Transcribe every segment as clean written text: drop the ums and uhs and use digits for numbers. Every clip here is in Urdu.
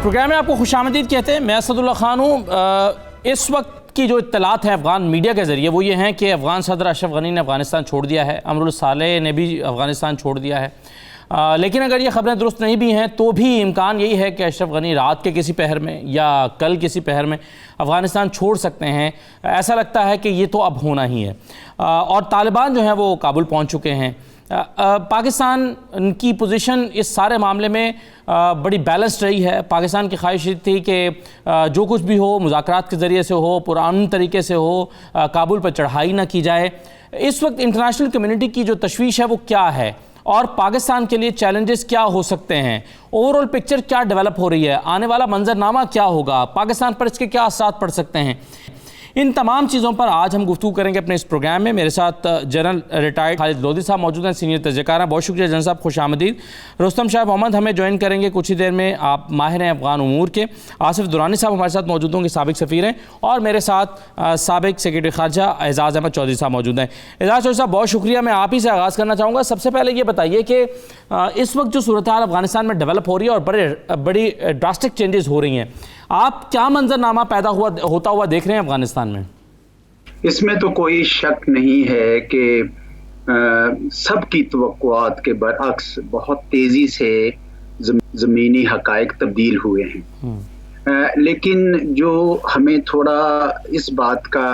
پروگرام میں آپ کو خوش آمدید کہتے ہیں. میں اسد اللہ خان ہوں. اس وقت کی جو اطلاعات ہیں افغان میڈیا کے ذریعے وہ یہ ہیں کہ افغان صدر اشرف غنی نے افغانستان چھوڑ دیا ہے, امر الصالح نے بھی افغانستان چھوڑ دیا ہے. لیکن اگر یہ خبریں درست نہیں بھی ہیں تو بھی امکان یہی ہے کہ اشرف غنی رات کے کسی پہر میں یا کل کسی پہر میں افغانستان چھوڑ سکتے ہیں. ایسا لگتا ہے کہ یہ تو اب ہونا ہی ہے. اور طالبان جو ہیں وہ کابل پہنچ چکے ہیں. پاکستان کی پوزیشن اس سارے معاملے میں بڑی بیلنسڈ رہی ہے. پاکستان کی خواہش تھی کہ جو کچھ بھی ہو مذاکرات کے ذریعے سے ہو, پرامن طریقے سے ہو, کابل پر چڑھائی نہ کی جائے. اس وقت انٹرنیشنل کمیونٹی کی جو تشویش ہے وہ کیا ہے اور پاکستان کے لیے چیلنجز کیا ہو سکتے ہیں؟ اوورآل پکچر کیا ڈیولپ ہو رہی ہے؟ آنے والا منظرنامہ کیا ہوگا؟ پاکستان پر اس کے کیا اثرات پڑ سکتے ہیں؟ ان تمام چیزوں پر آج ہم گفتگو کریں گے اپنے اس پروگرام میں. میرے ساتھ جنرل ریٹائرڈ خالد لودھی صاحب موجود ہیں, سینئر تجزیہ کار ہیں. بہت شکریہ جنرل صاحب, خوش آمدید. رستم شاہ محمد ہمیں جوائن کریں گے کچھ ہی دیر میں, آپ ماہر ہیں افغان امور کے. آصف درانی صاحب ہمارے ساتھ موجود ہوں گے, سابق سفیر ہیں. اور میرے ساتھ سابق سیکرٹری خارجہ اعزاز احمد چودھری صاحب موجود ہیں. اعزاز چودھری صاحب بہت شکریہ. میں آپ ہی سے آغاز کرنا چاہوں گا. سب سے پہلے یہ بتائیے کہ اس وقت جو صورتحال افغانستان میں ڈیولپ ہو رہی ہے اور بڑی ڈراسٹک چینجز ہو رہی ہیں, آپ کیا منظرنامہ ہوتا ہوا دیکھ رہے ہیں افغانستان میں؟ اس میں تو کوئی شک نہیں ہے کہ سب کی توقعات کے برعکس بہت تیزی سے زمینی حقائق تبدیل ہوئے ہیں. لیکن جو ہمیں تھوڑا اس بات کا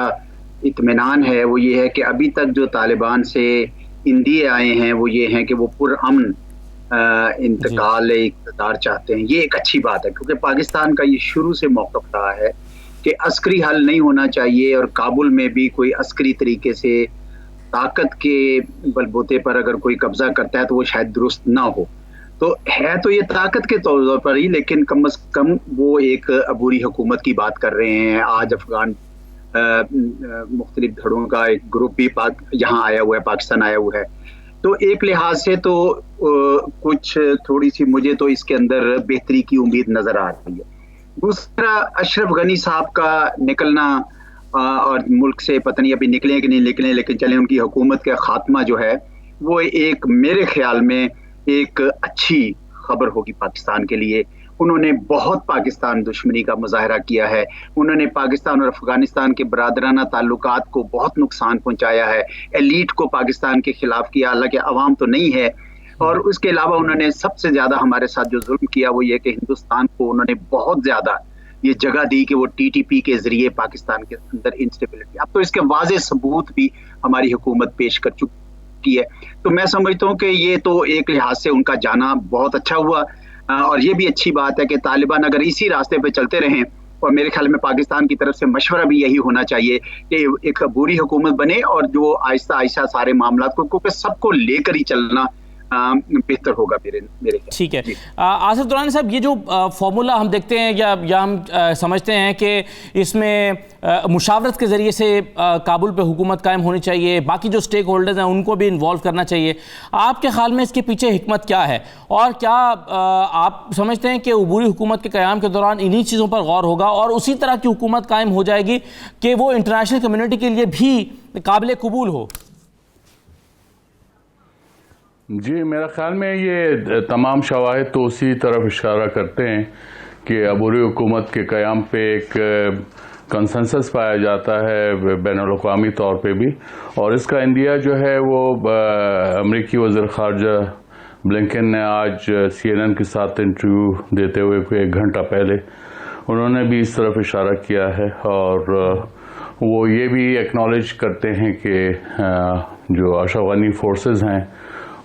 اطمینان ہے وہ یہ ہے کہ ابھی تک جو طالبان سے اندیے آئے ہیں وہ یہ ہیں کہ وہ پرامن انتقال اقتدار چاہتے ہیں. یہ ایک اچھی بات ہے کیونکہ پاکستان کا یہ شروع سے موقف رہا ہے کہ عسکری حل نہیں ہونا چاہیے اور کابل میں بھی کوئی عسکری طریقے سے طاقت کے بل بوتے پر اگر کوئی قبضہ کرتا ہے تو وہ شاید درست نہ ہو. تو ہے تو یہ طاقت کے طور پر ہی, لیکن کم از کم وہ ایک عبوری حکومت کی بات کر رہے ہیں. آج افغان مختلف دھڑوں کا ایک گروپ بھی یہاں آیا ہوا ہے, پاکستان آیا ہوا ہے. تو ایک لحاظ سے تو کچھ تھوڑی سی مجھے تو اس کے اندر بہتری کی امید نظر آ رہی ہے. دوسرا, اشرف غنی صاحب کا نکلنا اور ملک سے پتہ نہیں ابھی نکلیں کہ نہیں نکلیں, لیکن چلیں ان کی حکومت کا خاتمہ جو ہے وہ ایک میرے خیال میں ایک اچھی خبر ہوگی پاکستان کے لیے. انہوں نے بہت پاکستان دشمنی کا مظاہرہ کیا ہے. انہوں نے پاکستان اور افغانستان کے برادرانہ تعلقات کو بہت نقصان پہنچایا ہے. ایلیٹ کو پاکستان کے خلاف کیا, حالانکہ عوام تو نہیں ہے. اور اس کے علاوہ انہوں نے سب سے زیادہ ہمارے ساتھ جو ظلم کیا وہ یہ کہ ہندوستان کو انہوں نے بہت زیادہ یہ جگہ دی کہ وہ ٹی ٹی پی کے ذریعے پاکستان کے اندر انسٹیبلٹی, اب تو اس کے واضح ثبوت بھی ہماری حکومت پیش کر چکی ہے. تو میں سمجھتا ہوں کہ یہ تو ایک لحاظ سے ان کا جانا بہت اچھا ہوا. اور یہ بھی اچھی بات ہے کہ طالبان اگر اسی راستے پہ چلتے رہیں, اور میرے خیال میں پاکستان کی طرف سے مشورہ بھی یہی ہونا چاہیے کہ ایک عبوری حکومت بنے اور جو آہستہ آہستہ سارے معاملات کو, کیونکہ سب کو لے کر ہی چلنا بہتر ہوگا میرے. ٹھیک ہے. آصف درانی صاحب, یہ جو فارمولا ہم دیکھتے ہیں یا ہم سمجھتے ہیں کہ اس میں مشاورت کے ذریعے سے کابل پہ حکومت قائم ہونی چاہیے, باقی جو سٹیک ہولڈرز ہیں ان کو بھی انوالو کرنا چاہیے, آپ کے خیال میں اس کے پیچھے حکمت کیا ہے؟ اور کیا آپ سمجھتے ہیں کہ عبوری حکومت کے قیام کے دوران انہی چیزوں پر غور ہوگا اور اسی طرح کی حکومت قائم ہو جائے گی کہ وہ انٹرنیشنل کمیونٹی کے لیے بھی قابل قبول ہو؟ جی, میرا خیال میں یہ تمام شواہد تو اسی طرف اشارہ کرتے ہیں کہ عبوری حکومت کے قیام پہ ایک کنسنسس پایا جاتا ہے بین الاقوامی طور پہ بھی. اور اس کا اندیا جو ہے وہ امریکی وزیر خارجہ بلنکن نے آج CNN کے ساتھ انٹرویو دیتے ہوئے کوئی 1 گھنٹہ پہلے انہوں نے بھی اس طرف اشارہ کیا ہے. اور وہ یہ بھی ایکنالج کرتے ہیں کہ جو اشرف غنی فورسز ہیں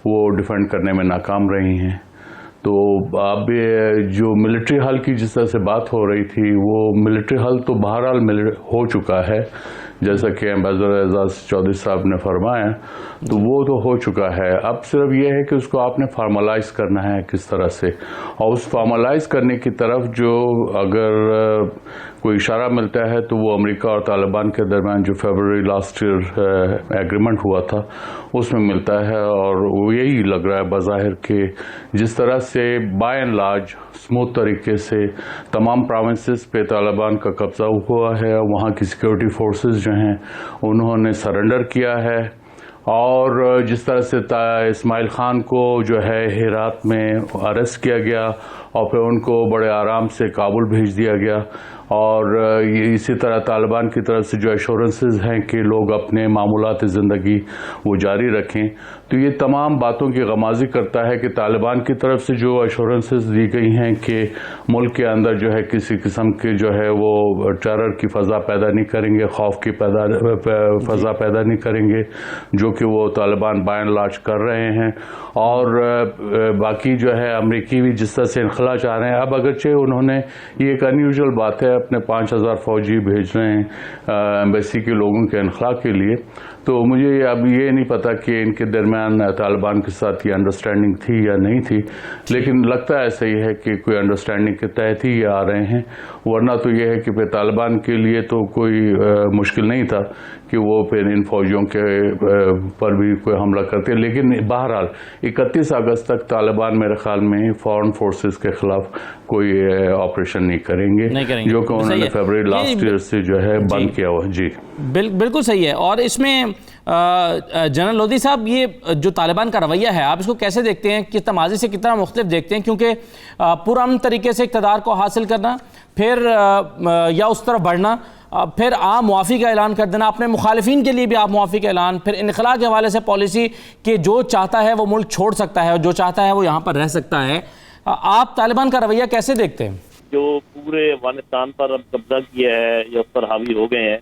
وہ ڈیفینڈ کرنے میں ناکام رہی ہیں. تو اب جو ملٹری حل کی جس طرح سے بات ہو رہی تھی, وہ ملٹری حل تو بہرحال ہو چکا ہے, جیسا کہ ایمبیسڈر اعزاز چودھری صاحب نے فرمایا, تو وہ تو ہو چکا ہے. اب صرف یہ ہے کہ اس کو آپ نے فارملائز کرنا ہے کس طرح سے, اور اس فارملائز کرنے کی طرف جو اگر کوئی اشارہ ملتا ہے تو وہ امریکہ اور طالبان کے درمیان جو فیبروری لاسٹ ایئر ایگریمنٹ ہوا تھا اس میں ملتا ہے. اور وہ یہی لگ رہا ہے بظاہر کہ جس طرح سے بائی اینڈ لارج اسموتھ طریقے سے تمام پروونسز پہ طالبان کا قبضہ ہوا ہے, وہاں کی سیکورٹی فورسز جو ہیں انہوں نے سرنڈر کیا ہے, اور جس طرح سے اسماعیل خان کو جو ہے ہرات میں اریسٹ کیا گیا اور پھر ان کو بڑے آرام سے کابل بھیج دیا گیا، اور اسی طرح طالبان کی طرف سے جو ایشورنسز ہیں کہ لوگ اپنے معمولات زندگی وہ جاری رکھیں، تو یہ تمام باتوں کی غمازی کرتا ہے کہ طالبان کی طرف سے جو ایشورنسز دی گئی ہیں کہ ملک کے اندر جو ہے کسی قسم کے جو ہے وہ ٹیرر کی فضا پیدا نہیں کریں گے، خوف کی فضا پیدا نہیں کریں گے، جو کہ وہ طالبان بائی اینڈ لارج کر رہے ہیں۔ اور باقی جو ہے امریکی بھی جس طرح سے انخلا چاہ رہے ہیں، اب اگرچہ انہوں نے یہ ایک انیوژل بات ہے اپنے 5000 فوجی بھیج رہے ہیں ایمبیسی کے لوگوں کے انخلا کے لیے، تو مجھے اب یہ نہیں پتا کہ ان کے درمیان طالبان کے ساتھ یہ انڈرسٹینڈنگ تھی یا نہیں تھی، لیکن لگتا ایسا ہی ہے کہ کوئی انڈرسٹینڈنگ کے تحت ہی یہ آ رہے ہیں، ورنہ تو یہ ہے کہ پھر طالبان کے لیے تو کوئی مشکل نہیں تھا کہ وہ پھر ان فوجیوں کے پر بھی کوئی حملہ کرتے، لیکن بہرحال 31 اگست تک طالبان میرے خیال میں فورن فورسز کے خلاف کوئی آپریشن نہیں کریں گے، جو کہ انہوں نے فیبرری لاسٹ ایئر سے جو ہے بند کیا ہوا۔ جی بالکل صحیح ہے۔ اور اس میں جنرل لودھی صاحب، یہ جو طالبان کا رویہ ہے آپ اس کو کیسے دیکھتے ہیں، کس ماضی سے کتنا مختلف دیکھتے ہیں؟ کیونکہ پرامن طریقے سے اقتدار کو حاصل کرنا، پھر یا اس طرف بڑھنا، پھر عام معافی کا اعلان کر دینا، اپنے مخالفین کے لیے بھی آپ معافی کا اعلان، پھر انخلا کے حوالے سے پالیسی کہ جو چاہتا ہے وہ ملک چھوڑ سکتا ہے اور جو چاہتا ہے وہ یہاں پر رہ سکتا ہے۔ آپ طالبان کا رویہ کیسے دیکھتے ہیں؟ جو پورے افغانستان پر اب قبضہ کیا ہے یا اس پر حاوی ہو گئے ہیں،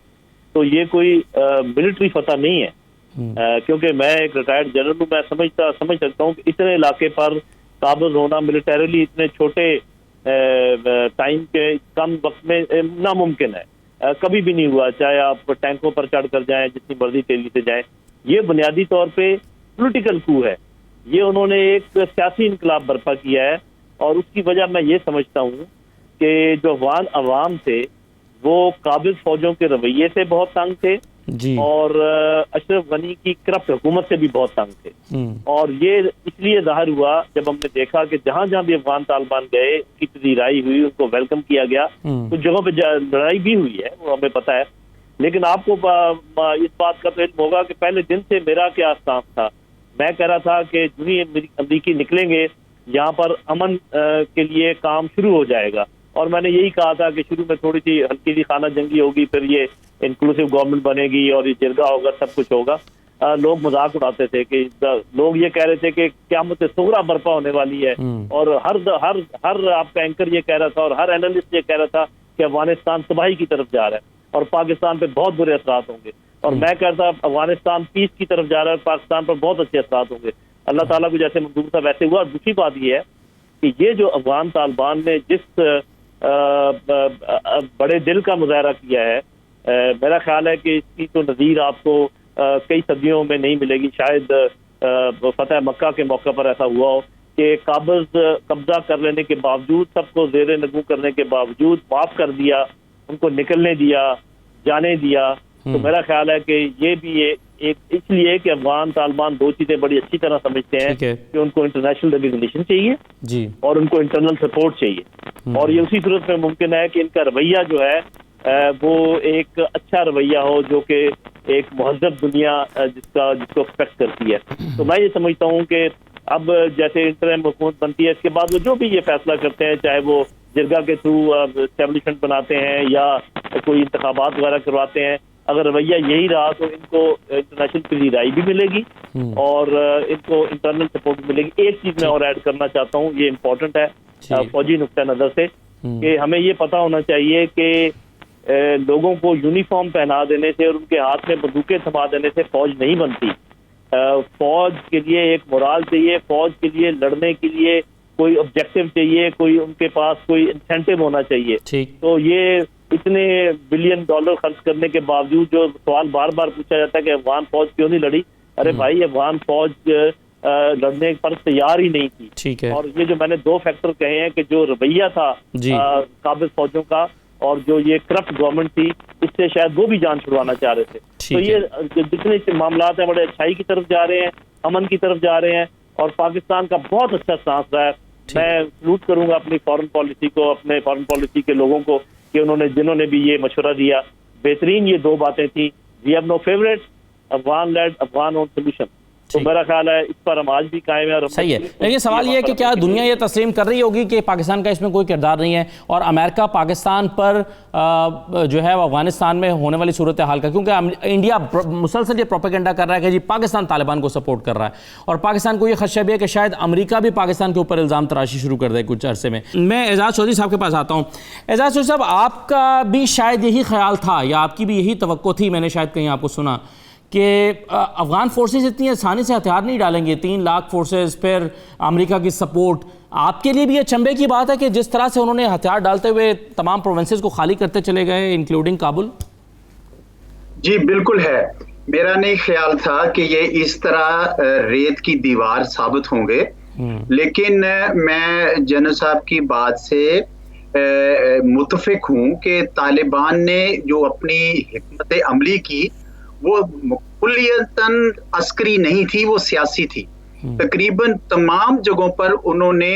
تو یہ کوئی ملٹری فتح نہیں ہے، کیونکہ میں ایک ریٹائرڈ جنرل ہوں، میں سمجھ سکتا ہوں کہ اتنے علاقے پر قابض ہونا ملیٹریلی اتنے چھوٹے ٹائم کے کم وقت میں ناممکن ہے، کبھی بھی نہیں ہوا، چاہے آپ ٹینکوں پر چڑھ کر جائیں، جتنی مرضی تیزی سے جائیں۔ یہ بنیادی طور پہ پولیٹیکل کو ہے، یہ انہوں نے ایک سیاسی انقلاب برپا کیا ہے، اور اس کی وجہ میں یہ سمجھتا ہوں کہ جو افغان عوام تھے وہ قابض فوجوں کے رویے سے بہت تنگ تھے، اور اشرف غنی کی کرپٹ حکومت سے بھی بہت تنگ تھے، اور یہ اس لیے ظاہر ہوا جب ہم نے دیکھا کہ جہاں جہاں بھی افغان طالبان گئے ان کی پذیرائی ہوئی، ان کو ویلکم کیا گیا، کچھ جگہوں پہ لڑائی بھی ہوئی ہے، وہ ہمیں پتہ ہے، لیکن آپ کو اس بات کا تو علم ہوگا کہ پہلے دن سے میرا کیا اسٹانس تھا۔ میں کہہ رہا تھا کہ جنہی امریکی نکلیں گے یہاں پر امن کے لیے کام شروع ہو جائے گا، اور میں نے یہی کہا تھا کہ شروع میں تھوڑی سی ہلکی سی خانہ جنگی ہوگی، پھر یہ انکلوسیو گورنمنٹ بنے گی اور یہ جرگہ ہوگا، سب کچھ ہوگا۔ لوگ مذاق اڑاتے تھے کہ لوگ یہ کہہ رہے تھے کہ قیامت صغریٰ برپا ہونے والی ہے، اور ہر آپ کا اینکر یہ کہہ رہا تھا اور ہر اینالسٹ یہ کہہ رہا تھا کہ افغانستان تباہی کی طرف جا رہا ہے اور پاکستان پہ بہت برے اثرات ہوں گے، اور میں کہتا افغانستان پیس کی طرف جا رہا ہے اور پاکستان پر بہت اچھے اثرات ہوں گے۔ اللہ تعالیٰ کو جیسے منظور تھا ویسے ہوا۔ اور دوسری بات یہ ہے کہ یہ جو افغان طالبان نے جس بڑے دل کا مظاہرہ کیا ہے، میرا خیال ہے کہ اس کی تو نظیر آپ کو کئی صدیوں میں نہیں ملے گی۔ شاید فتح مکہ کے موقع پر ایسا ہوا ہو کہ قبضہ کر لینے کے باوجود، سب کو زیر نگو کرنے کے باوجود معاف کر دیا، ان کو نکلنے دیا، جانے دیا۔ تو میرا خیال ہے کہ یہ بھی ایک اس لیے کہ افغان طالبان دو چیزیں بڑی اچھی طرح سمجھتے ہیں کہ ان کو انٹرنیشنل ریکگنیشن چاہیے اور ان کو انٹرنل سپورٹ چاہیے، اور یہ اسی صورت میں ممکن ہے کہ ان کا رویہ جو ہے وہ ایک اچھا رویہ ہو، جو کہ ایک مہذب دنیا جس کو ایکسپیکٹ کرتی ہے۔ تو میں یہ سمجھتا ہوں کہ اب جیسے انٹرم حکومت بنتی ہے، اس کے بعد وہ جو بھی یہ فیصلہ کرتے ہیں، چاہے وہ جرگہ کے تھرو اسٹیبلشمنٹ بناتے ہیں یا کوئی انتخابات وغیرہ کرواتے ہیں، اگر رویہ یہی رہا تو ان کو انٹرنیشنل پذیرائی بھی ملے گی اور ان کو انٹرنل سپورٹ بھی ملے گی۔ ایک چیز میں اور ایڈ کرنا چاہتا ہوں، یہ امپورٹنٹ ہے فوجی نقطہ نظر سے، کہ ہمیں یہ پتہ ہونا چاہیے کہ لوگوں کو یونیفارم پہنا دینے سے اور ان کے ہاتھ میں بندوقیں تھما دینے سے فوج نہیں بنتی۔ فوج کے لیے ایک مورال چاہیے، فوج کے لیے لڑنے کے لیے کوئی آبجیکٹو چاہیے، کوئی ان کے پاس کوئی انسینٹو ہونا چاہیے۔ تو یہ اتنے $بلین خرچ کرنے کے باوجود جو سوال بار بار پوچھا جاتا ہے کہ افغان فوج کیوں نہیں لڑی، ارے بھائی افغان فوج لڑنے پر تیار ہی نہیں تھی۔ اور یہ جو میں نے دو فیکٹر کہے ہیں کہ جو رویہ تھا قابض فوجوں کا اور جو یہ کرپٹ گورنمنٹ تھی، اس سے شاید وہ بھی جان چھڑوانا چاہ رہے تھے۔ تو یہ جتنے معاملات ہیں بڑے اچھائی کی طرف جا رہے ہیں، امن کی طرف جا رہے ہیں، اور پاکستان کا بہت اچھا سانس رہا ہے۔ میں سلوٹ کروں گا اپنی فارن پالیسی کو، اپنے فارن پالیسی کے لوگوں کو، کہ جنہوں نے بھی یہ مشورہ دیا۔ بہترین یہ دو باتیں تھیں، we have no favourite, Afghan lead Afghan own solution. تو میرا خیال ہے اس پر ہم آج بھی قائم ہیں. صحیح ہے. لیکن سوال یہ ہے کہ کیا دنیا یہ تسلیم کر رہی ہوگی کہ پاکستان کا اس میں کوئی کردار نہیں ہے اور امریکہ پاکستان پر جو ہے وہ افغانستان میں ہونے والی صورتحال کا, کیونکہ انڈیا مسلسل یہ پروپیگنڈا کر رہا ہے کہ جی پاکستان طالبان کو سپورٹ کر رہا ہے, اور پاکستان کو یہ خدشہ بھی ہے کہ شاید امریکہ بھی پاکستان کے اوپر الزام تراشی شروع کر دے کچھ عرصے میں. میں اعجاز چودھری صاحب کے پاس آتا ہوں. اعجاز چودھری صاحب, آپ کا بھی شاید یہی خیال تھا یا آپ کی بھی یہی توقع تھی, میں نے شاید کہیں آپ کو سنا کہ افغان فورسز اتنی آسانی سے ہتھیار نہیں ڈالیں گے, 3 لاکھ فورسز, پھر امریکہ کی سپورٹ. آپ کے لیے بھی یہ چنبے کی بات ہے کہ جس طرح سے انہوں نے ہتھیار ڈالتے ہوئے تمام پروونسز کو خالی کرتے چلے گئے انکلوڈنگ کابل؟ جی بالکل ہے. میرا نہیں خیال تھا کہ یہ اس طرح ریت کی دیوار ثابت ہوں گے, لیکن میں جنرل صاحب کی بات سے متفق ہوں کہ طالبان نے جو اپنی حکمت عملی کی وہ کلیتاً عسکری نہیں تھی, وہ سیاسی تھی. تقریباً تمام جگہوں پر انہوں نے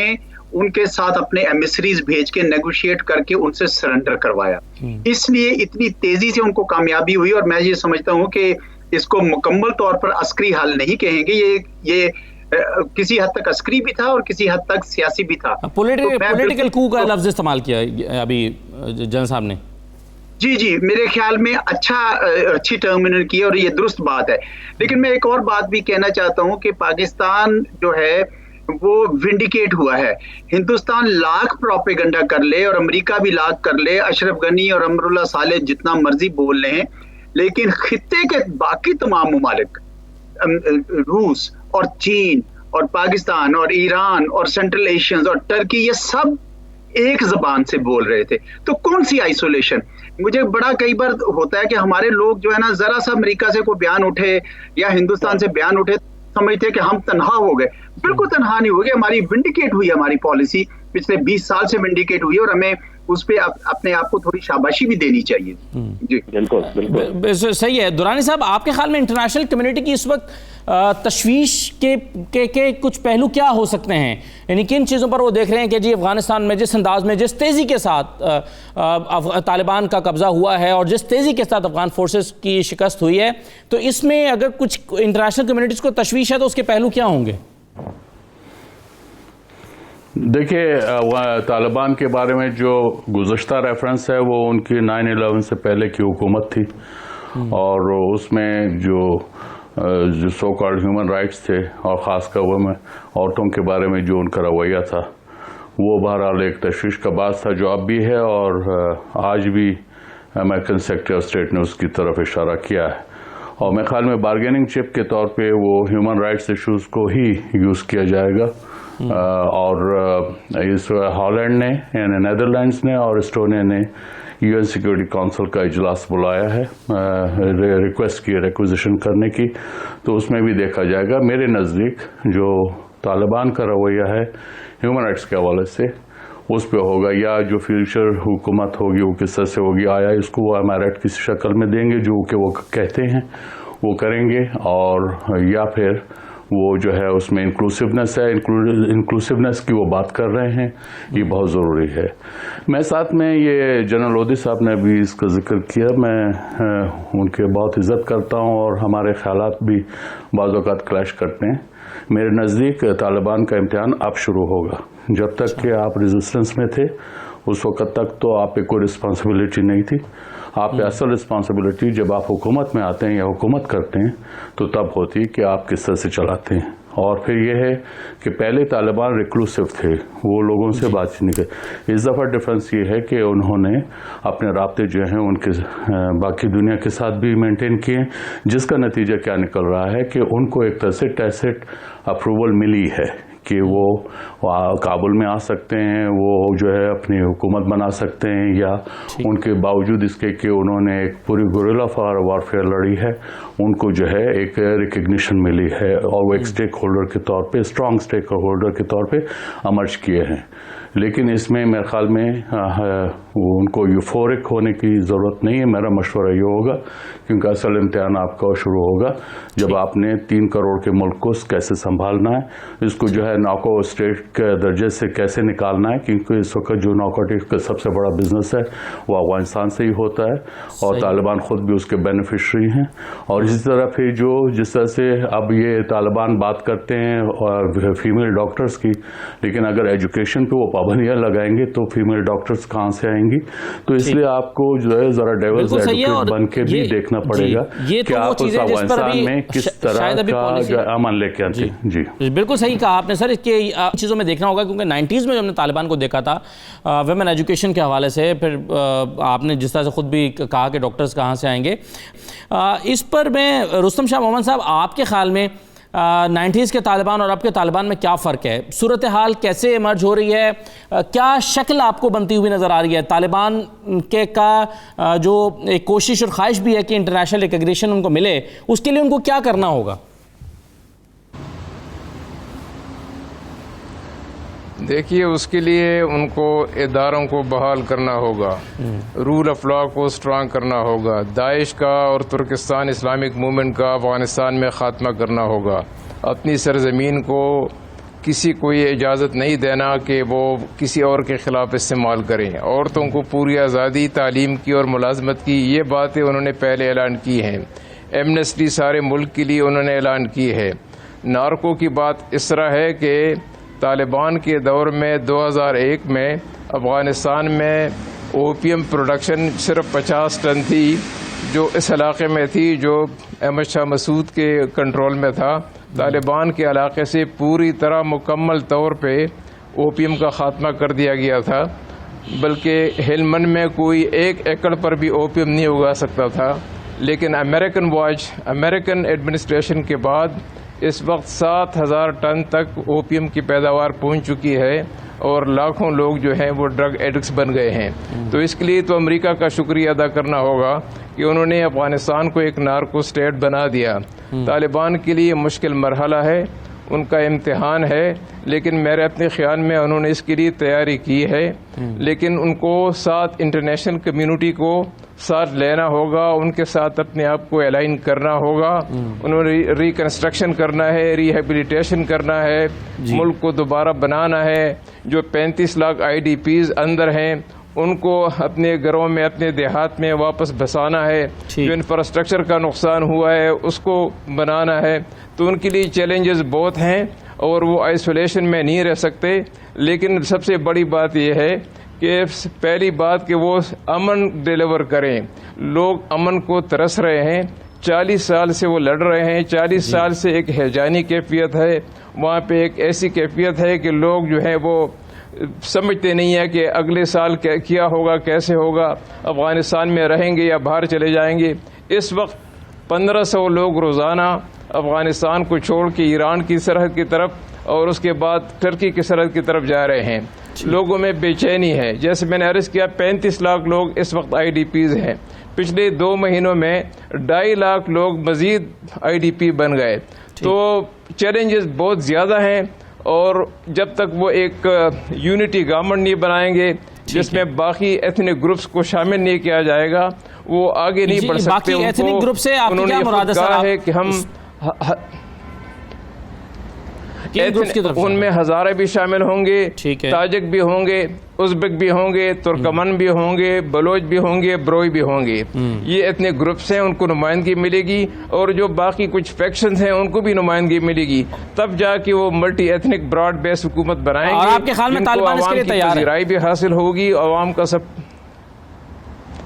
ان کے ساتھ اپنے ایمیسریز بھیج کے نیگوشیٹ کر کے ان سے سرنڈر کروایا. اس لیے اتنی تیزی سے ان کو کامیابی ہوئی, اور میں یہ سمجھتا ہوں کہ اس کو مکمل طور پر عسکری حل نہیں کہیں گے, یہ کسی حد تک عسکری بھی تھا اور کسی حد تک سیاسی بھی تھا. پولیٹیکل کو کا لفظ استعمال کیا ابھی جنرل صاحب نے. جی میرے خیال میں اچھی ٹرمینل کی ہے اور یہ درست بات ہے. لیکن میں ایک اور بات بھی کہنا چاہتا ہوں کہ پاکستان جو ہے وہ ونڈیکیٹ ہوا ہے. ہندوستان لاکھ پروپیگنڈا کر لے اور امریکہ بھی لاکھ کر لے, اشرف غنی اور امراللہ صالح جتنا مرضی بول لیں, لیکن خطے کے باقی تمام ممالک, روس اور چین اور پاکستان اور ایران اور سینٹرل ایشینز اور ٹرکی, یہ سب ایک زبان سے بول رہے تھے. تو کون سی آئسولیشن؟ مجھے بڑا کئی بار ہوتا ہے کہ ہمارے لوگ جو ہے نا, ذرا سا امریکہ سے کوئی بیان اٹھے یا ہندوستان سے بیان اٹھے سمجھتے کہ ہم تنہا ہو گئے. بالکل تنہا نہیں ہو گئے. ہماری ونڈیکیٹ ہوئی, ہماری پالیسی پچھلے 20 سال سے ونڈیکیٹ ہوئی, اور ہمیں اس پہ اپنے آپ کو تھوڑی شاباشی بھی دینی چاہیے. جی بالکل صحیح ہے. درانی صاحب, آپ کے خیال میں انٹرنیشنل کمیونٹی کی اس وقت تشویش کے کچھ پہلو کیا ہو سکتے ہیں؟ یعنی کن چیزوں پر وہ دیکھ رہے ہیں کہ جی افغانستان میں جس انداز میں, جس تیزی کے ساتھ طالبان کا قبضہ ہوا ہے اور جس تیزی کے ساتھ افغان فورسز کی شکست ہوئی ہے, تو اس میں اگر کچھ انٹرنیشنل کمیونٹیز کو تشویش ہے تو اس کے پہلو کیا ہوں گے؟ دیکھیے, طالبان کے بارے میں جو گزشتہ ریفرنس ہے وہ ان کی 9/11 سے پہلے کی حکومت تھی, اور اس میں جو سو کالڈ ہیومن رائٹس تھے, اور خاص کر وہ میں عورتوں کے بارے میں جو ان کا رویہ تھا, وہ بہرحال ایک تشویش کا باعث تھا جو اب بھی ہے, اور آج بھی امریکن سیکریٹری آف اسٹیٹ نے اس کی طرف اشارہ کیا ہے. اور میرے خیال میں بارگیننگ چپ کے طور پہ وہ ہیومن رائٹس ایشوز کو ہی یوز کیا جائے گا. اور اس ہالینڈ نے, یعنی نیدرلینڈز نے اور اسٹونیا نے UN سیکیورٹی کونسل کا اجلاس بلایا ہے ریکویسٹ کی ریکویزیشن کرنے کی, تو اس میں بھی دیکھا جائے گا. میرے نزدیک جو طالبان کا رویہ ہے ہیومن رائٹس کے حوالے سے, اس پہ ہوگا, یا جو فیوچر حکومت ہوگی وہ کس طرح سے ہوگی, آیا اس کو وہ امارات کی شکل میں دیں گے جو کہ وہ کہتے ہیں وہ کریں گے, اور یا پھر وہ جو ہے اس میں انکلوسیونیس ہے, انکلوسیونیس کی وہ بات کر رہے ہیں, یہ بہت ضروری ہے. میں ساتھ میں یہ جنرل لودھی صاحب نے بھی اس کا ذکر کیا, میں ان کے بہت عزت کرتا ہوں اور ہمارے خیالات بھی بعض اوقات کلیش کرتے ہیں. میرے نزدیک طالبان کا امتحان اب شروع ہوگا. جب تک کہ آپ ریزسٹنس میں تھے اس وقت تک تو آپ پہ کوئی رسپانسبلٹی نہیں تھی. آپ پہ اصل رسپانسبلٹی جب آپ حکومت میں آتے ہیں یا حکومت کرتے ہیں تو تب ہوتی کہ آپ کس طرح سے چلاتے ہیں. اور پھر یہ ہے کہ پہلے طالبان ریکلوسیو تھے, وہ لوگوں سے بات چیت نہیں کرتے. اس دفعہ ڈفرینس یہ ہے کہ انہوں نے اپنے رابطے جو ہیں ان کے باقی دنیا کے ساتھ بھی مینٹین کیے, جس کا نتیجہ کیا نکل رہا ہے کہ ان کو ایک طرح سے ٹیسٹ اپروول ملی ہے کہ وہ کابل میں آ سکتے ہیں, وہ جو ہے اپنی حکومت بنا سکتے ہیں, یا ان کے باوجود اس کے کہ انہوں نے ایک پوری گوریلا وارفیئر لڑی ہے, ان کو جو ہے ایک ریکگنیشن ملی ہے, اور وہ ایک اسٹیک ہولڈر کے طور پہ, اسٹرانگ اسٹیک ہولڈر کے طور پہ امرج کیے ہیں. لیکن اس میں میرے خیال میں ان کو یوفورک ہونے کی ضرورت نہیں ہے. میرا مشورہ یہ ہوگا کیونکہ اصل امتحان آپ کا شروع ہوگا جب آپ نے 3 کروڑ کے ملک کو کیسے سنبھالنا ہے, اس کو جو ہے ناکو اسٹیٹ کے درجے سے کیسے نکالنا ہے, کیونکہ اس وقت جو نارکوٹک کا سب سے بڑا بزنس ہے وہ افغانستان سے ہی ہوتا ہے اور طالبان خود بھی اس کے بینیفیشری ہیں. اور اسی طرح پھر جس طرح سے اب یہ طالبان بات کرتے ہیں فیمیل ڈاکٹرز کی, لیکن اگر ایجوکیشن پہ وہ پابندیاں لگائیں گے تو فیمیل ڈاکٹرز کہاں سے آئیں گی؟ تو اس لیے آپ کو جو ہے ذرا ڈیولز ایڈوکیٹ بن کے بھی دیکھنا پڑے گا کہ آپ اس افغانستان میں کس طرح کا امن لے کے آتے ہیں. جی بالکل صحیح کہا آپ نے سر. اس کے چیزوں میں دیکھنا ہوگا کیونکہ 90s میں جو ہم نے طالبان کو دیکھا تھا ویمن ایجوکیشن کے حوالے سے, پھر آپ نے جس طرح سے خود بھی کہا کہ ڈاکٹرز کہاں سے آئیں گے, اس پر میں رستم شاہ محمد صاحب آپ کے خیال میں 90s کے طالبان اور اب کے طالبان میں کیا فرق ہے؟ صورتحال کیسے ایمرج ہو رہی ہے؟ کیا شکل آپ کو بنتی ہوئی نظر آ رہی ہے؟ طالبان کے کا جو ایک کوشش اور خواہش بھی ہے کہ انٹرنیشنل ریکگنیشن ان کو ملے, اس کے لیے ان کو کیا کرنا ہوگا؟ دیکھیے, اس کے لیے ان کو اداروں کو بحال کرنا ہوگا, رول آف لا کو اسٹرانگ کرنا ہوگا, داعش کا اور ترکستان اسلامک موومنٹ کا افغانستان میں خاتمہ کرنا ہوگا. اپنی سرزمین کو کسی کو یہ اجازت نہیں دینا کہ وہ کسی اور کے خلاف استعمال کریں. عورتوں کو پوری آزادی تعلیم کی اور ملازمت کی, یہ باتیں انہوں نے پہلے اعلان کی ہیں. ایمنسٹی سارے ملک کے لیے انہوں نے اعلان کی ہے. نارکو کی بات اس طرح ہے کہ طالبان کے دور میں 2001 میں افغانستان میں اوپیم پروڈکشن صرف 50 ٹن تھی جو اس علاقے میں تھی, جو احمد شاہ مسعود کے کنٹرول میں تھا. طالبان کے علاقے سے پوری طرح مکمل طور پہ اوپیم کا خاتمہ کر دیا گیا تھا, بلکہ ہلمند میں کوئی 1 ایکڑ پر بھی اوپیم نہیں اگا سکتا تھا. لیکن امریکن ایڈمنسٹریشن کے بعد اس وقت 7,000 ٹن تک اوپیم کی پیداوار پہنچ چکی ہے اور لاکھوں لوگ جو ہیں وہ ڈرگ ایڈکٹس بن گئے ہیں. تو اس کے لیے تو امریکہ کا شکریہ ادا کرنا ہوگا کہ انہوں نے افغانستان کو ایک نارکو اسٹیٹ بنا دیا. طالبان کے لیے مشکل مرحلہ ہے, ان کا امتحان ہے, لیکن میرے اپنے خیال میں انہوں نے اس کے لیے تیاری کی ہے. لیکن ان کو ساتھ انٹرنیشنل کمیونٹی کو ساتھ لینا ہوگا, ان کے ساتھ اپنے آپ کو الائن کرنا ہوگا. انہوں نے ریکنسٹرکشن کرنا ہے, ریہیبلیٹیشن کرنا ہے, ملک کو دوبارہ بنانا ہے. جو 35 لاکھ IDPs اندر ہیں ان کو اپنے گھروں میں اپنے دیہات میں واپس بسانا ہے. جو انفراسٹرکچر کا نقصان ہوا ہے اس کو بنانا ہے. تو ان کے لیے چیلنجز بہت ہیں اور وہ آئسولیشن میں نہیں رہ سکتے. لیکن سب سے بڑی بات یہ ہے کہ پہلی بات کہ وہ امن ڈیلیور کریں. لوگ امن کو ترس رہے ہیں, 40 سال سے وہ لڑ رہے ہیں. 40 سال سے ایک ہیجانی کیفیت ہے وہاں پہ, ایک ایسی کیفیت ہے کہ لوگ جو ہیں وہ سمجھتے نہیں ہے کہ اگلے سال کیا ہوگا, کیسے ہوگا, افغانستان میں رہیں گے یا باہر چلے جائیں گے. اس وقت 1500 لوگ روزانہ افغانستان کو چھوڑ کے ایران کی سرحد کی طرف اور اس کے بعد ٹرکی کی سرحد کی طرف جا رہے ہیں. لوگوں میں بے چینی ہے. جیسے میں نے عرض کیا 35 لاکھ لوگ اس وقت IDPs ہیں. پچھلے 2 مہینوں میں 2.5 لاکھ لوگ مزید IDP بن گئے. تو چیلنجز بہت زیادہ ہیں اور جب تک وہ ایک یونٹی گورنمنٹ نہیں بنائیں گے جس میں باقی ایتھنک گروپس کو شامل نہیں کیا جائے گا وہ آگے نہیں بڑھ سکتے. انہوں نے خود کہا ہے کہ ہم ان میں ہزارے بھی شامل ہوں گے, تاجک بھی ہوں گے, ازبک بھی ہوں گے, ترکمن بھی ہوں گے, بلوچ بھی ہوں گے, بروئی بھی ہوں گے. یہ اتنے گروپس ہیں, ان کو نمائندگی ملے گی اور جو باقی کچھ فیکشنز ہیں ان کو بھی نمائندگی ملے گی. تب جا کے وہ ملٹی ایتھنک براڈ بیس حکومت بنائیں گے. اور آپ کے خیال میں طالبان اس کے لیے تیار ہے؟ رائے بھی حاصل ہوگی عوام کا. سب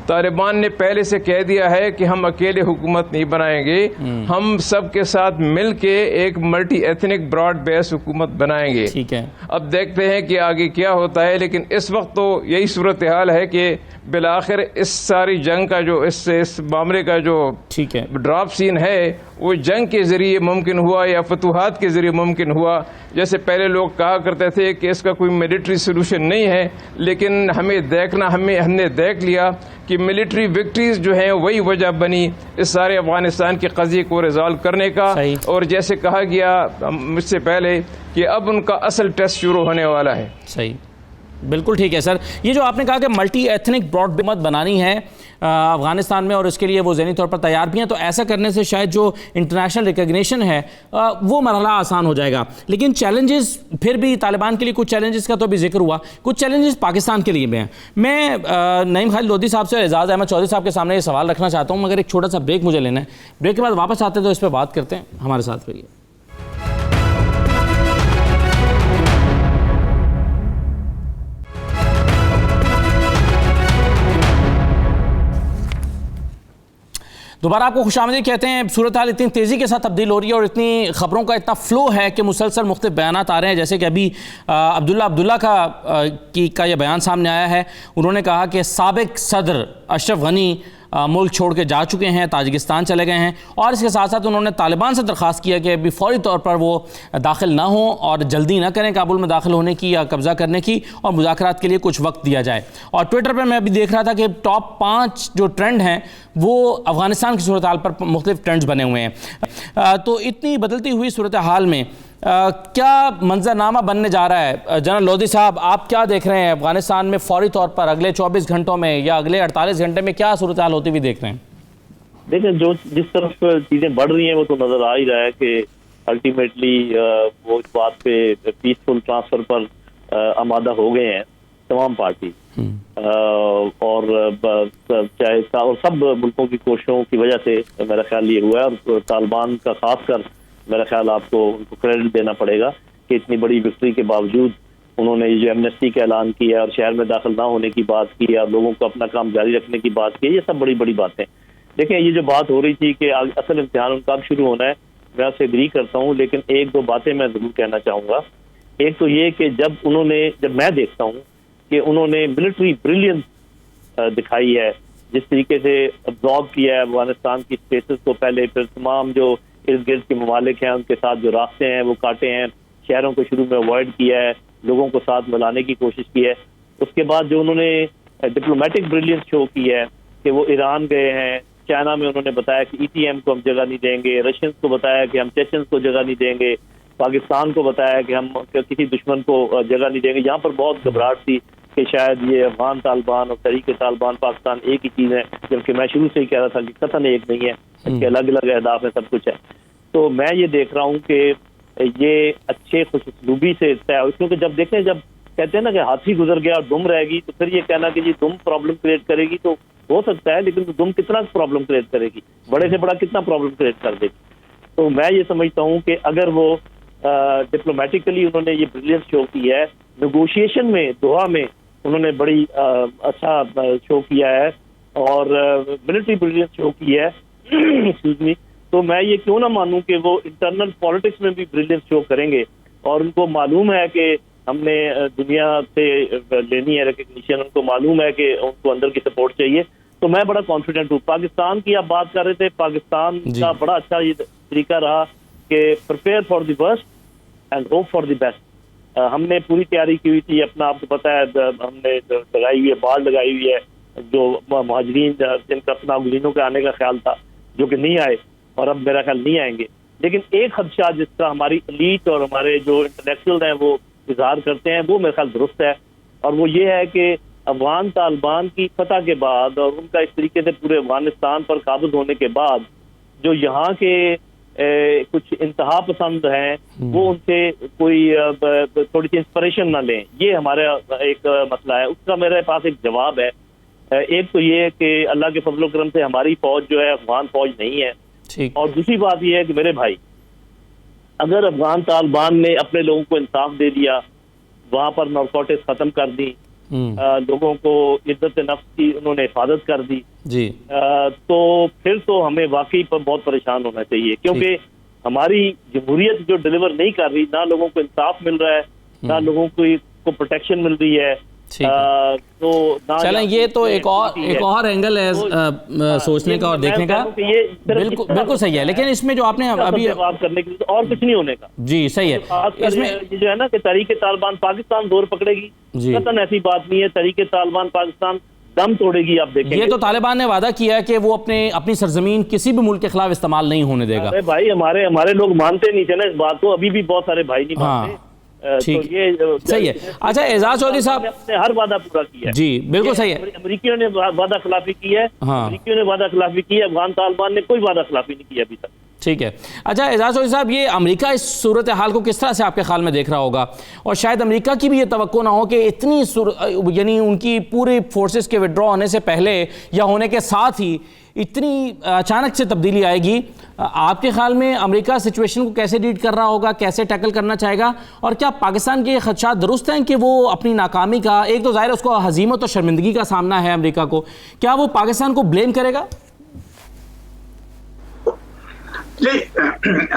طالبان نے پہلے سے کہہ دیا ہے کہ ہم اکیلے حکومت نہیں بنائیں گے, ہم سب کے ساتھ مل کے ایک ملٹی ایتھنک براڈ بیس حکومت بنائیں گے. ٹھیک ہے, اب دیکھتے ہیں کہ آگے کیا ہوتا ہے. لیکن اس وقت تو یہی صورتحال ہے کہ بالآخر اس ساری جنگ کا جو اس معاملے کا جو ڈراپ سین ہے وہ جنگ کے ذریعے ممکن ہوا یا فتوحات کے ذریعے ممکن ہوا. جیسے پہلے لوگ کہا کرتے تھے کہ اس کا کوئی ملٹری سولوشن نہیں ہے, لیکن ہم نے دیکھ لیا کہ ملٹری وکٹریز جو ہیں وہی وجہ بنی اس سارے افغانستان کے قضیے کو ریزالو کرنے کا. اور جیسے کہا گیا مجھ سے پہلے کہ اب ان کا اصل ٹیسٹ شروع ہونے والا ہے. صحیح. بالکل ٹھیک ہے سر. یہ جو آپ نے کہا کہ ملٹی ایتھنک براڈ حکومت بنانی ہے افغانستان میں اور اس کے لیے وہ ذہنی طور پر تیار بھی ہیں, تو ایسا کرنے سے شاید جو انٹرنیشنل ریکگنیشن ہے وہ مرحلہ آسان ہو جائے گا. لیکن چیلنجز پھر بھی طالبان کے لیے کچھ چیلنجز کا تو بھی ذکر ہوا, کچھ چیلنجز پاکستان کے لیے بھی ہیں. میں نعیم خالد لودھی صاحب سے اور اعزاز احمد چودھری صاحب کے سامنے یہ سوال رکھنا چاہتا ہوں, مگر ایک چھوٹا سا بریک مجھے لینا ہے. بریک کے بعد واپس آتے ہیں تو اس پہ بات کرتے ہیں. ہمارے ساتھ رہیے. دوبارہ آپ کو خوش آمدید کہتے ہیں. صورتحال اتنی تیزی کے ساتھ تبدیل ہو رہی ہے اور اتنی خبروں کا اتنا فلو ہے کہ مسلسل مختلف بیانات آ رہے ہیں. جیسے کہ ابھی عبداللہ کا یہ بیان سامنے آیا ہے. انہوں نے کہا کہ سابق صدر اشرف غنی ملک چھوڑ کے جا چکے ہیں, تاجکستان چلے گئے ہیں, اور اس کے ساتھ ساتھ انہوں نے طالبان سے درخواست کیا کہ ابھی فوری طور پر وہ داخل نہ ہوں اور جلدی نہ کریں کابل میں داخل ہونے کی یا قبضہ کرنے کی, اور مذاکرات کے لیے کچھ وقت دیا جائے. اور ٹویٹر پہ میں ابھی دیکھ رہا تھا کہ ٹاپ 5 جو ٹرینڈ ہیں وہ افغانستان کی صورتحال پر مختلف ٹرینڈز بنے ہوئے ہیں. تو اتنی بدلتی ہوئی صورتحال میں کیا منظرنامہ بننے جا رہا ہے؟ جنرل لودھی صاحب, آپ کیا دیکھ رہے ہیں افغانستان میں فوری طور پر اگلے 24 گھنٹوں میں یا اگلے 48 گھنٹے میں کیا صورتحال ہوتی ہوئی دیکھ رہے ہیں؟ دیکھیں, جس طرف چیزیں بڑھ رہی ہیں وہ تو نظر آ ہی رہا ہے کہ الٹیمیٹلی وہ اس بات پہ پیسفل ٹرانسفر پر آمادہ ہو گئے ہیں تمام پارٹی, اور چاہے سب ملکوں کی کوششوں کی وجہ سے میرا خیال یہ ہوا ہے. اور طالبان کا خاص کر میرا خیال آپ کو ان کو کریڈٹ دینا پڑے گا کہ اتنی بڑی وکٹری کے باوجود انہوں نے یہ جو ایمنسٹی کا اعلان کیا اور شہر میں داخل نہ ہونے کی بات کی اور لوگوں کو اپنا کام جاری رکھنے کی بات کی, یہ سب بڑی بڑی باتیں. دیکھیں, یہ جو بات ہو رہی تھی کہ اصل امتحان ان کا اب شروع ہونا ہے, میں آپ سے اگری کرتا ہوں, لیکن ایک دو باتیں میں ضرور کہنا چاہوں گا. ایک تو یہ کہ جب میں دیکھتا ہوں کہ انہوں نے ملٹری بریلینس دکھائی ہے, جس طریقے سے ابزارب کیا ہے افغانستان کی اسپیسز کو پہلے, پھر تمام جو ارد گرد کے ممالک ہیں ان کے ساتھ جو راستے ہیں وہ کاٹے ہیں, شہروں کو شروع میں اوائڈ کیا ہے, لوگوں کو ساتھ ملانے کی کوشش کی ہے. اس کے بعد جو انہوں نے ڈپلومیٹک بریلینس شو کی ہے کہ وہ ایران گئے ہیں, چائنا میں انہوں نے بتایا کہ ETM کو ہم جگہ نہیں دیں گے, رشینز کو بتایا کہ ہم چیچنز کو جگہ نہیں دیں گے, پاکستان کو بتایا کہ ہم کسی دشمن کو جگہ نہیں دیں گے. یہاں پر بہت گھبراہٹ تھی کہ شاید یہ افغان طالبان اور تحریک طالبان پاکستان ایک ہی چیز ہے, جبکہ میں شروع سے ہی کہہ رہا تھا کہ قطعاً ایک نہیں ہے, اس کے الگ الگ اہداف ہیں, سب کچھ ہے. تو میں یہ دیکھ رہا ہوں کہ یہ اچھے خوش اسلوبی سے طے ہو, کیونکہ جب کہتے ہیں نا کہ ہاتھی گزر گیا اور دم رہ گئی, تو پھر یہ کہنا کہ جی دم پرابلم کریٹ کرے گی تو ہو سکتا ہے, لیکن دم کتنا پرابلم کریٹ کرے گی, بڑے سے بڑا کتنا پرابلم کریٹ کر دے گی. تو میں یہ سمجھتا ہوں کہ اگر وہ ڈپلومیٹیکلی انہوں نے یہ بریلینس شو کی ہے, نیگوشیشن میں دوحہ میں انہوں نے بڑی اچھا شو کیا ہے, اور ملٹری بریلینس شو کی ہے ایکسکیوز می, تو میں یہ کیوں نہ مانوں کہ وہ انٹرنل پالیٹکس میں بھی بریلینس شو کریں گے. اور ان کو معلوم ہے کہ ہم نے دنیا سے لینی ہے ریکگنیشن, ان کو معلوم ہے کہ ان کو اندر کی سپورٹ چاہیے. تو میں بڑا کانفیڈنٹ ہوں. پاکستان کی آپ بات کر رہے تھے, پاکستان کا بڑا اچھا یہ طریقہ رہا کہ prepare for the worst and hope for the best. ہم نے پوری تیاری کی ہوئی تھی, اپنا آپ کو پتا ہے ہم نے لگائی ہوئی ہے, بال لگائی ہوئی ہے, جو مہاجرین جن کا اپنا گلینوں کے آنے کا خیال تھا جو کہ نہیں آئے, اور اب میرا خیال نہیں آئیں گے. لیکن ایک خدشہ جس کا ہماری ایلیٹ اور ہمارے جو انٹلیکچوئل ہیں وہ اظہار کرتے ہیں, وہ میرا خیال درست ہے, اور وہ یہ ہے کہ افغان طالبان کی فتح کے بعد اور ان کا اس طریقے سے پورے افغانستان پر قابض ہونے کے بعد جو یہاں کے کچھ انتہا پسند ہیں وہ ان سے کوئی تھوڑی سی انسپریشن نہ لیں. یہ ہمارا ایک مسئلہ ہے, اس کا میرے پاس ایک جواب ہے. ایک تو یہ کہ اللہ کے فضل و کرم سے ہماری فوج جو ہے افغان فوج نہیں ہے, اور دوسری بات یہ ہے کہ میرے بھائی اگر افغان طالبان نے اپنے لوگوں کو انصاف دے دیا, وہاں پر نارکوٹکس ختم کر دی, لوگوں کو عزت نفس کی انہوں نے حفاظت کر دی, تو پھر تو ہمیں واقعی پر بہت پریشان ہونا چاہیے, کیونکہ ہماری جمہوریت جو ڈیلیور نہیں کر رہی, نہ لوگوں کو انصاف مل رہا ہے, نہ لوگوں کو پروٹیکشن مل رہی ہے. تو چلیں یہ تو ایک اور اینگل ہے سوچنے کا اور دیکھنے کا, بالکل صحیح ہے. لیکن اس میں جو آپ نے ابھی جواب کرنے کے لیے اور کچھ نہیں ہونے کا, جی صحیح ہے, اس میں جو ہے نا کہ تحریک طالبان پاکستان زور پکڑے گی, قطعاً ایسی بات نہیں ہے. تحریک طالبان پاکستان دم توڑے گی. آپ دیکھیں یہ تو طالبان نے وعدہ کیا ہے کہ وہ اپنی سرزمین کسی بھی ملک کے خلاف استعمال نہیں ہونے دے گا. بھائی ہمارے لوگ مانتے نہیں تھے نا اس بات کو, ابھی بھی بہت سارے بھائی نہیں مانتے. ٹھیک تو یہ صحیح ہے. اچھا اعزاز چودھری صاحب نے ہر وعدہ پورا کیا ہے. جی بالکل صحیح ہے. امریکیوں نے وعدہ خلافی کی ہے, امریکیوں نے وعدہ خلافی کی ہے, افغان طالبان نے کوئی وعدہ خلافی نہیں کی ابھی تک. ٹھیک ہے. اچھا اعزاز چودھری صاحب, یہ امریکہ اس صورتحال کو کس طرح سے آپ کے خیال میں دیکھ رہا ہوگا, اور شاید امریکہ کی بھی یہ توقع نہ ہو کہ اتنی یعنی ان کی پوری فورسز کے وڈرا ہونے سے پہلے یا ہونے کے ساتھ ہی اتنی اچانک سے تبدیلی آئے گی. آپ کے خیال میں امریکہ سچویشن کو کیسے ڈیل کر رہا ہوگا, کیسے ٹیکل کرنا چاہے گا, اور کیا پاکستان کے خدشات درست ہیں کہ وہ اپنی ناکامی کا, ایک تو ظاہر ہے اس کو ہزیمت اور شرمندگی کا سامنا ہے امریکہ کو, کیا وہ پاکستان کو بلیم کرے گا؟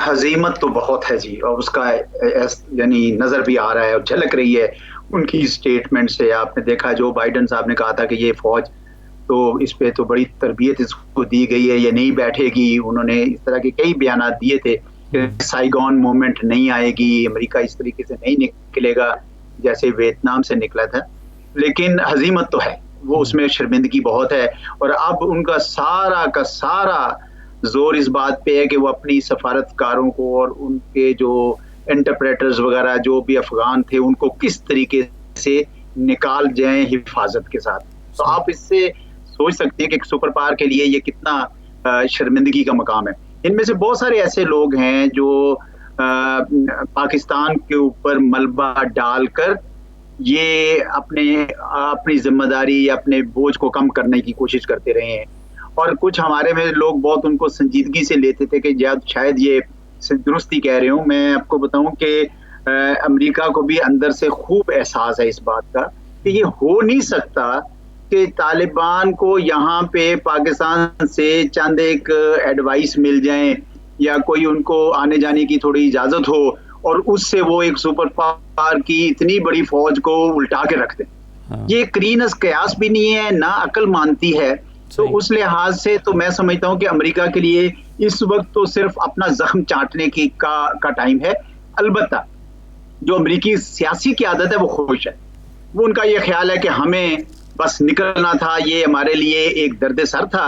ہزیمت تو بہت ہے جی, اور اس کا یعنی نظر بھی آ رہا ہے اور جھلک رہی ہے ان کی اسٹیٹمنٹ سے. آپ نے دیکھا جو بائیڈن صاحب نے کہا تھا کہ یہ فوج تو اس پہ تو بڑی تربیت اس کو دی گئی ہے, یہ نہیں بیٹھے گی. انہوں نے اس طرح کے کئی بیانات دیے تھے کہ سائیگون مومنٹ نہیں آئے گی, امریکہ اس طریقے سے نہیں نکلے گا جیسے ویتنام سے نکلا تھا. لیکن ہزیمت تو ہے, وہ اس میں شرمندگی بہت ہے, اور اب ان کا سارا زور اس بات پہ ہے کہ وہ اپنی سفارتکاروں کو اور ان کے جو انٹرپریٹرز وغیرہ جو بھی افغان تھے ان کو کس طریقے سے نکال جائیں حفاظت کے ساتھ. تو آپ اس سے سوچ سکتے ہیں کہ ایک سپر پاور کے لیے یہ کتنا شرمندگی کا مقام ہے. ان میں سے بہت سارے ایسے لوگ ہیں جو پاکستان کے اوپر ملبہ ڈال کر یہ اپنی ذمہ داری یا اپنے بوجھ کو کم کرنے کی کوشش کرتے رہے ہیں, اور کچھ ہمارے میں لوگ بہت ان کو سنجیدگی سے لیتے تھے کہ شاید یہ درستی کہہ رہے ہوں. میں آپ کو بتاؤں کہ امریکہ کو بھی اندر سے خوب احساس ہے اس بات کا کہ یہ ہو نہیں سکتا کہ طالبان کو یہاں پہ پاکستان سے چند ایک ایڈوائس مل جائیں یا کوئی ان کو آنے جانے کی تھوڑی اجازت ہو, اور اس سے وہ ایک سپر پاور کی اتنی بڑی فوج کو الٹا کے رکھ دیں. یہ کرین از قیاس بھی نہیں ہے, نہ عقل مانتی ہے. تو اس لحاظ سے تو میں سمجھتا ہوں کہ امریکہ کے لیے اس وقت تو صرف اپنا زخم چاٹنے کا ٹائم ہے. البتہ جو امریکی سیاسی قیادت ہے وہ خوش ہے, وہ ان کا یہ خیال ہے کہ ہمیں بس نکلنا تھا, یہ ہمارے لیے ایک درد سر تھا,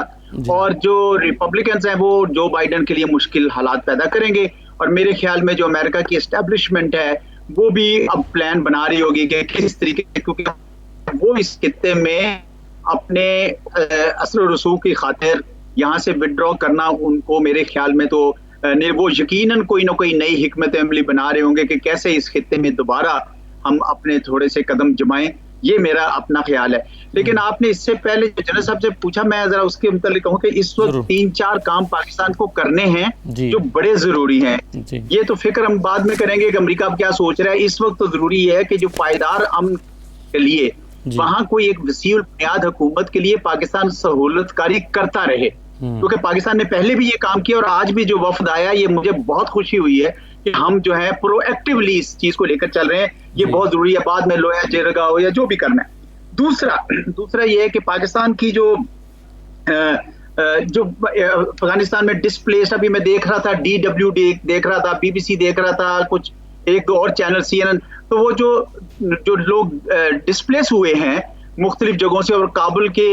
اور جو ریپبلکنز ہیں وہ جو بائیڈن کے لیے مشکل حالات پیدا کریں گے. اور میرے خیال میں جو امریکہ کی اسٹیبلشمنٹ ہے وہ بھی اب پلان بنا رہی ہوگی کہ کس طریقے, کیونکہ وہ اس خطے میں اپنے اثر و رسوخ کی خاطر یہاں سے وڈرا کرنا ان کو میرے خیال میں تو وہ یقیناً کوئی نہ کوئی نئی حکمت عملی بنا رہے ہوں گے کہ کیسے اس خطے میں دوبارہ ہم اپنے تھوڑے سے قدم جمائیں. یہ میرا اپنا خیال ہے. لیکن آپ نے اس سے پہلے جنرل صاحب سے پوچھا, میں ذرا اس کے متعلق کہوں کہ اس وقت 3-4 کام پاکستان کو کرنے ہیں جو بڑے ضروری ہیں. یہ تو فکر ہم بعد میں کریں گے کہ امریکہ اب کیا سوچ رہا ہے. اس وقت تو ضروری ہے کہ جو پائیدار امن کے لیے وہاں کوئی ایک وسیع البنیاد حکومت کے لیے پاکستان سہولت کاری کرتا رہے, کیونکہ پاکستان نے پہلے بھی یہ کام کیا, اور آج بھی جو وفد آیا یہ مجھے بہت خوشی ہوئی ہے کہ ہم جو ہے پرو ایکٹیولی اس چیز کو لے کر چل رہے ہیں. یہ بہت ضروری ہے, بعد میں لویا جرگا ہو یا جو بھی کرنا ہے. دوسرا یہ ہے کہ پاکستان کی جو افغانستان میں ڈسپلیسڈ, ابھی میں دیکھ رہا تھا DW دیکھ رہا تھا, BBC دیکھ رہا تھا, کچھ ایک اور چینل CNN, تو وہ جو لوگ ڈسپلیس ہوئے ہیں مختلف جگہوں سے اور کابل کے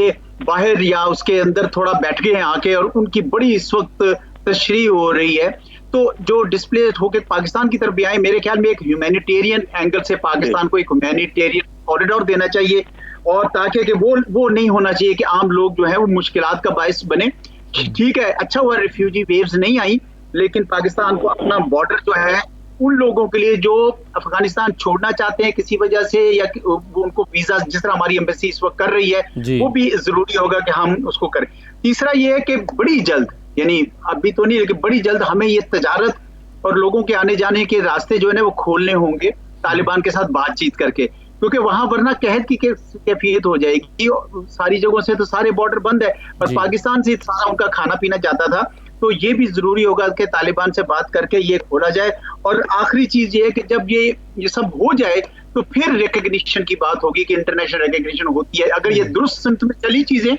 باہر یا اس کے اندر تھوڑا بیٹھ گئے ہیں آ کے, اور ان کی بڑی اس وقت تشریح ہو رہی ہے. تو جو ڈسپلیس ہو کے پاکستان کی طرف بھی آئے, میرے خیال میں ایک ہیومینیٹیرین اینگل سے پاکستان کو ایک ہیومینیٹیرین کوریڈور دینا چاہیے, اور تاکہ کہ وہ نہیں ہونا چاہیے کہ عام لوگ جو ہیں وہ مشکلات کا باعث بنے. ٹھیک ہے, اچھا ہوا ریفیوجی ویوز نہیں آئی, لیکن پاکستان کو اپنا بارڈر جو ہے ان لوگوں کے لیے جو افغانستان چھوڑنا چاہتے ہیں کسی وجہ سے, یا ان کو ویزا جس طرح ہماری ایمبیسی اس وقت کر رہی ہے وہ بھی ضروری ہوگا کہ ہم اس کو کریں. تیسرا یہ ہے کہ بڑی جلد, یعنی ابھی تو نہیں لیکن بڑی جلد ہمیں یہ تجارت اور لوگوں کے آنے جانے کے راستے جو ہے نا وہ کھولنے ہوں گے طالبان کے ساتھ بات چیت کر کے, کیونکہ وہاں ورنہ قحط کی کیفیت ہو جائے گی. ساری جگہوں سے تو سارے بارڈر بند ہے, پر پاکستان سے سارا ان کا کھانا پینا جاتا تھا. تو یہ بھی ضروری ہوگا کہ طالبان سے بات کر کے یہ کھولا جائے. اور آخری چیز یہ ہے کہ جب یہ سب ہو جائے تو پھر ریکگنیشن کی بات ہوگی کہ انٹرنیشنل ریکگنیشن ہوتی ہے. اگر یہ درست سمت میں چلی چیزیں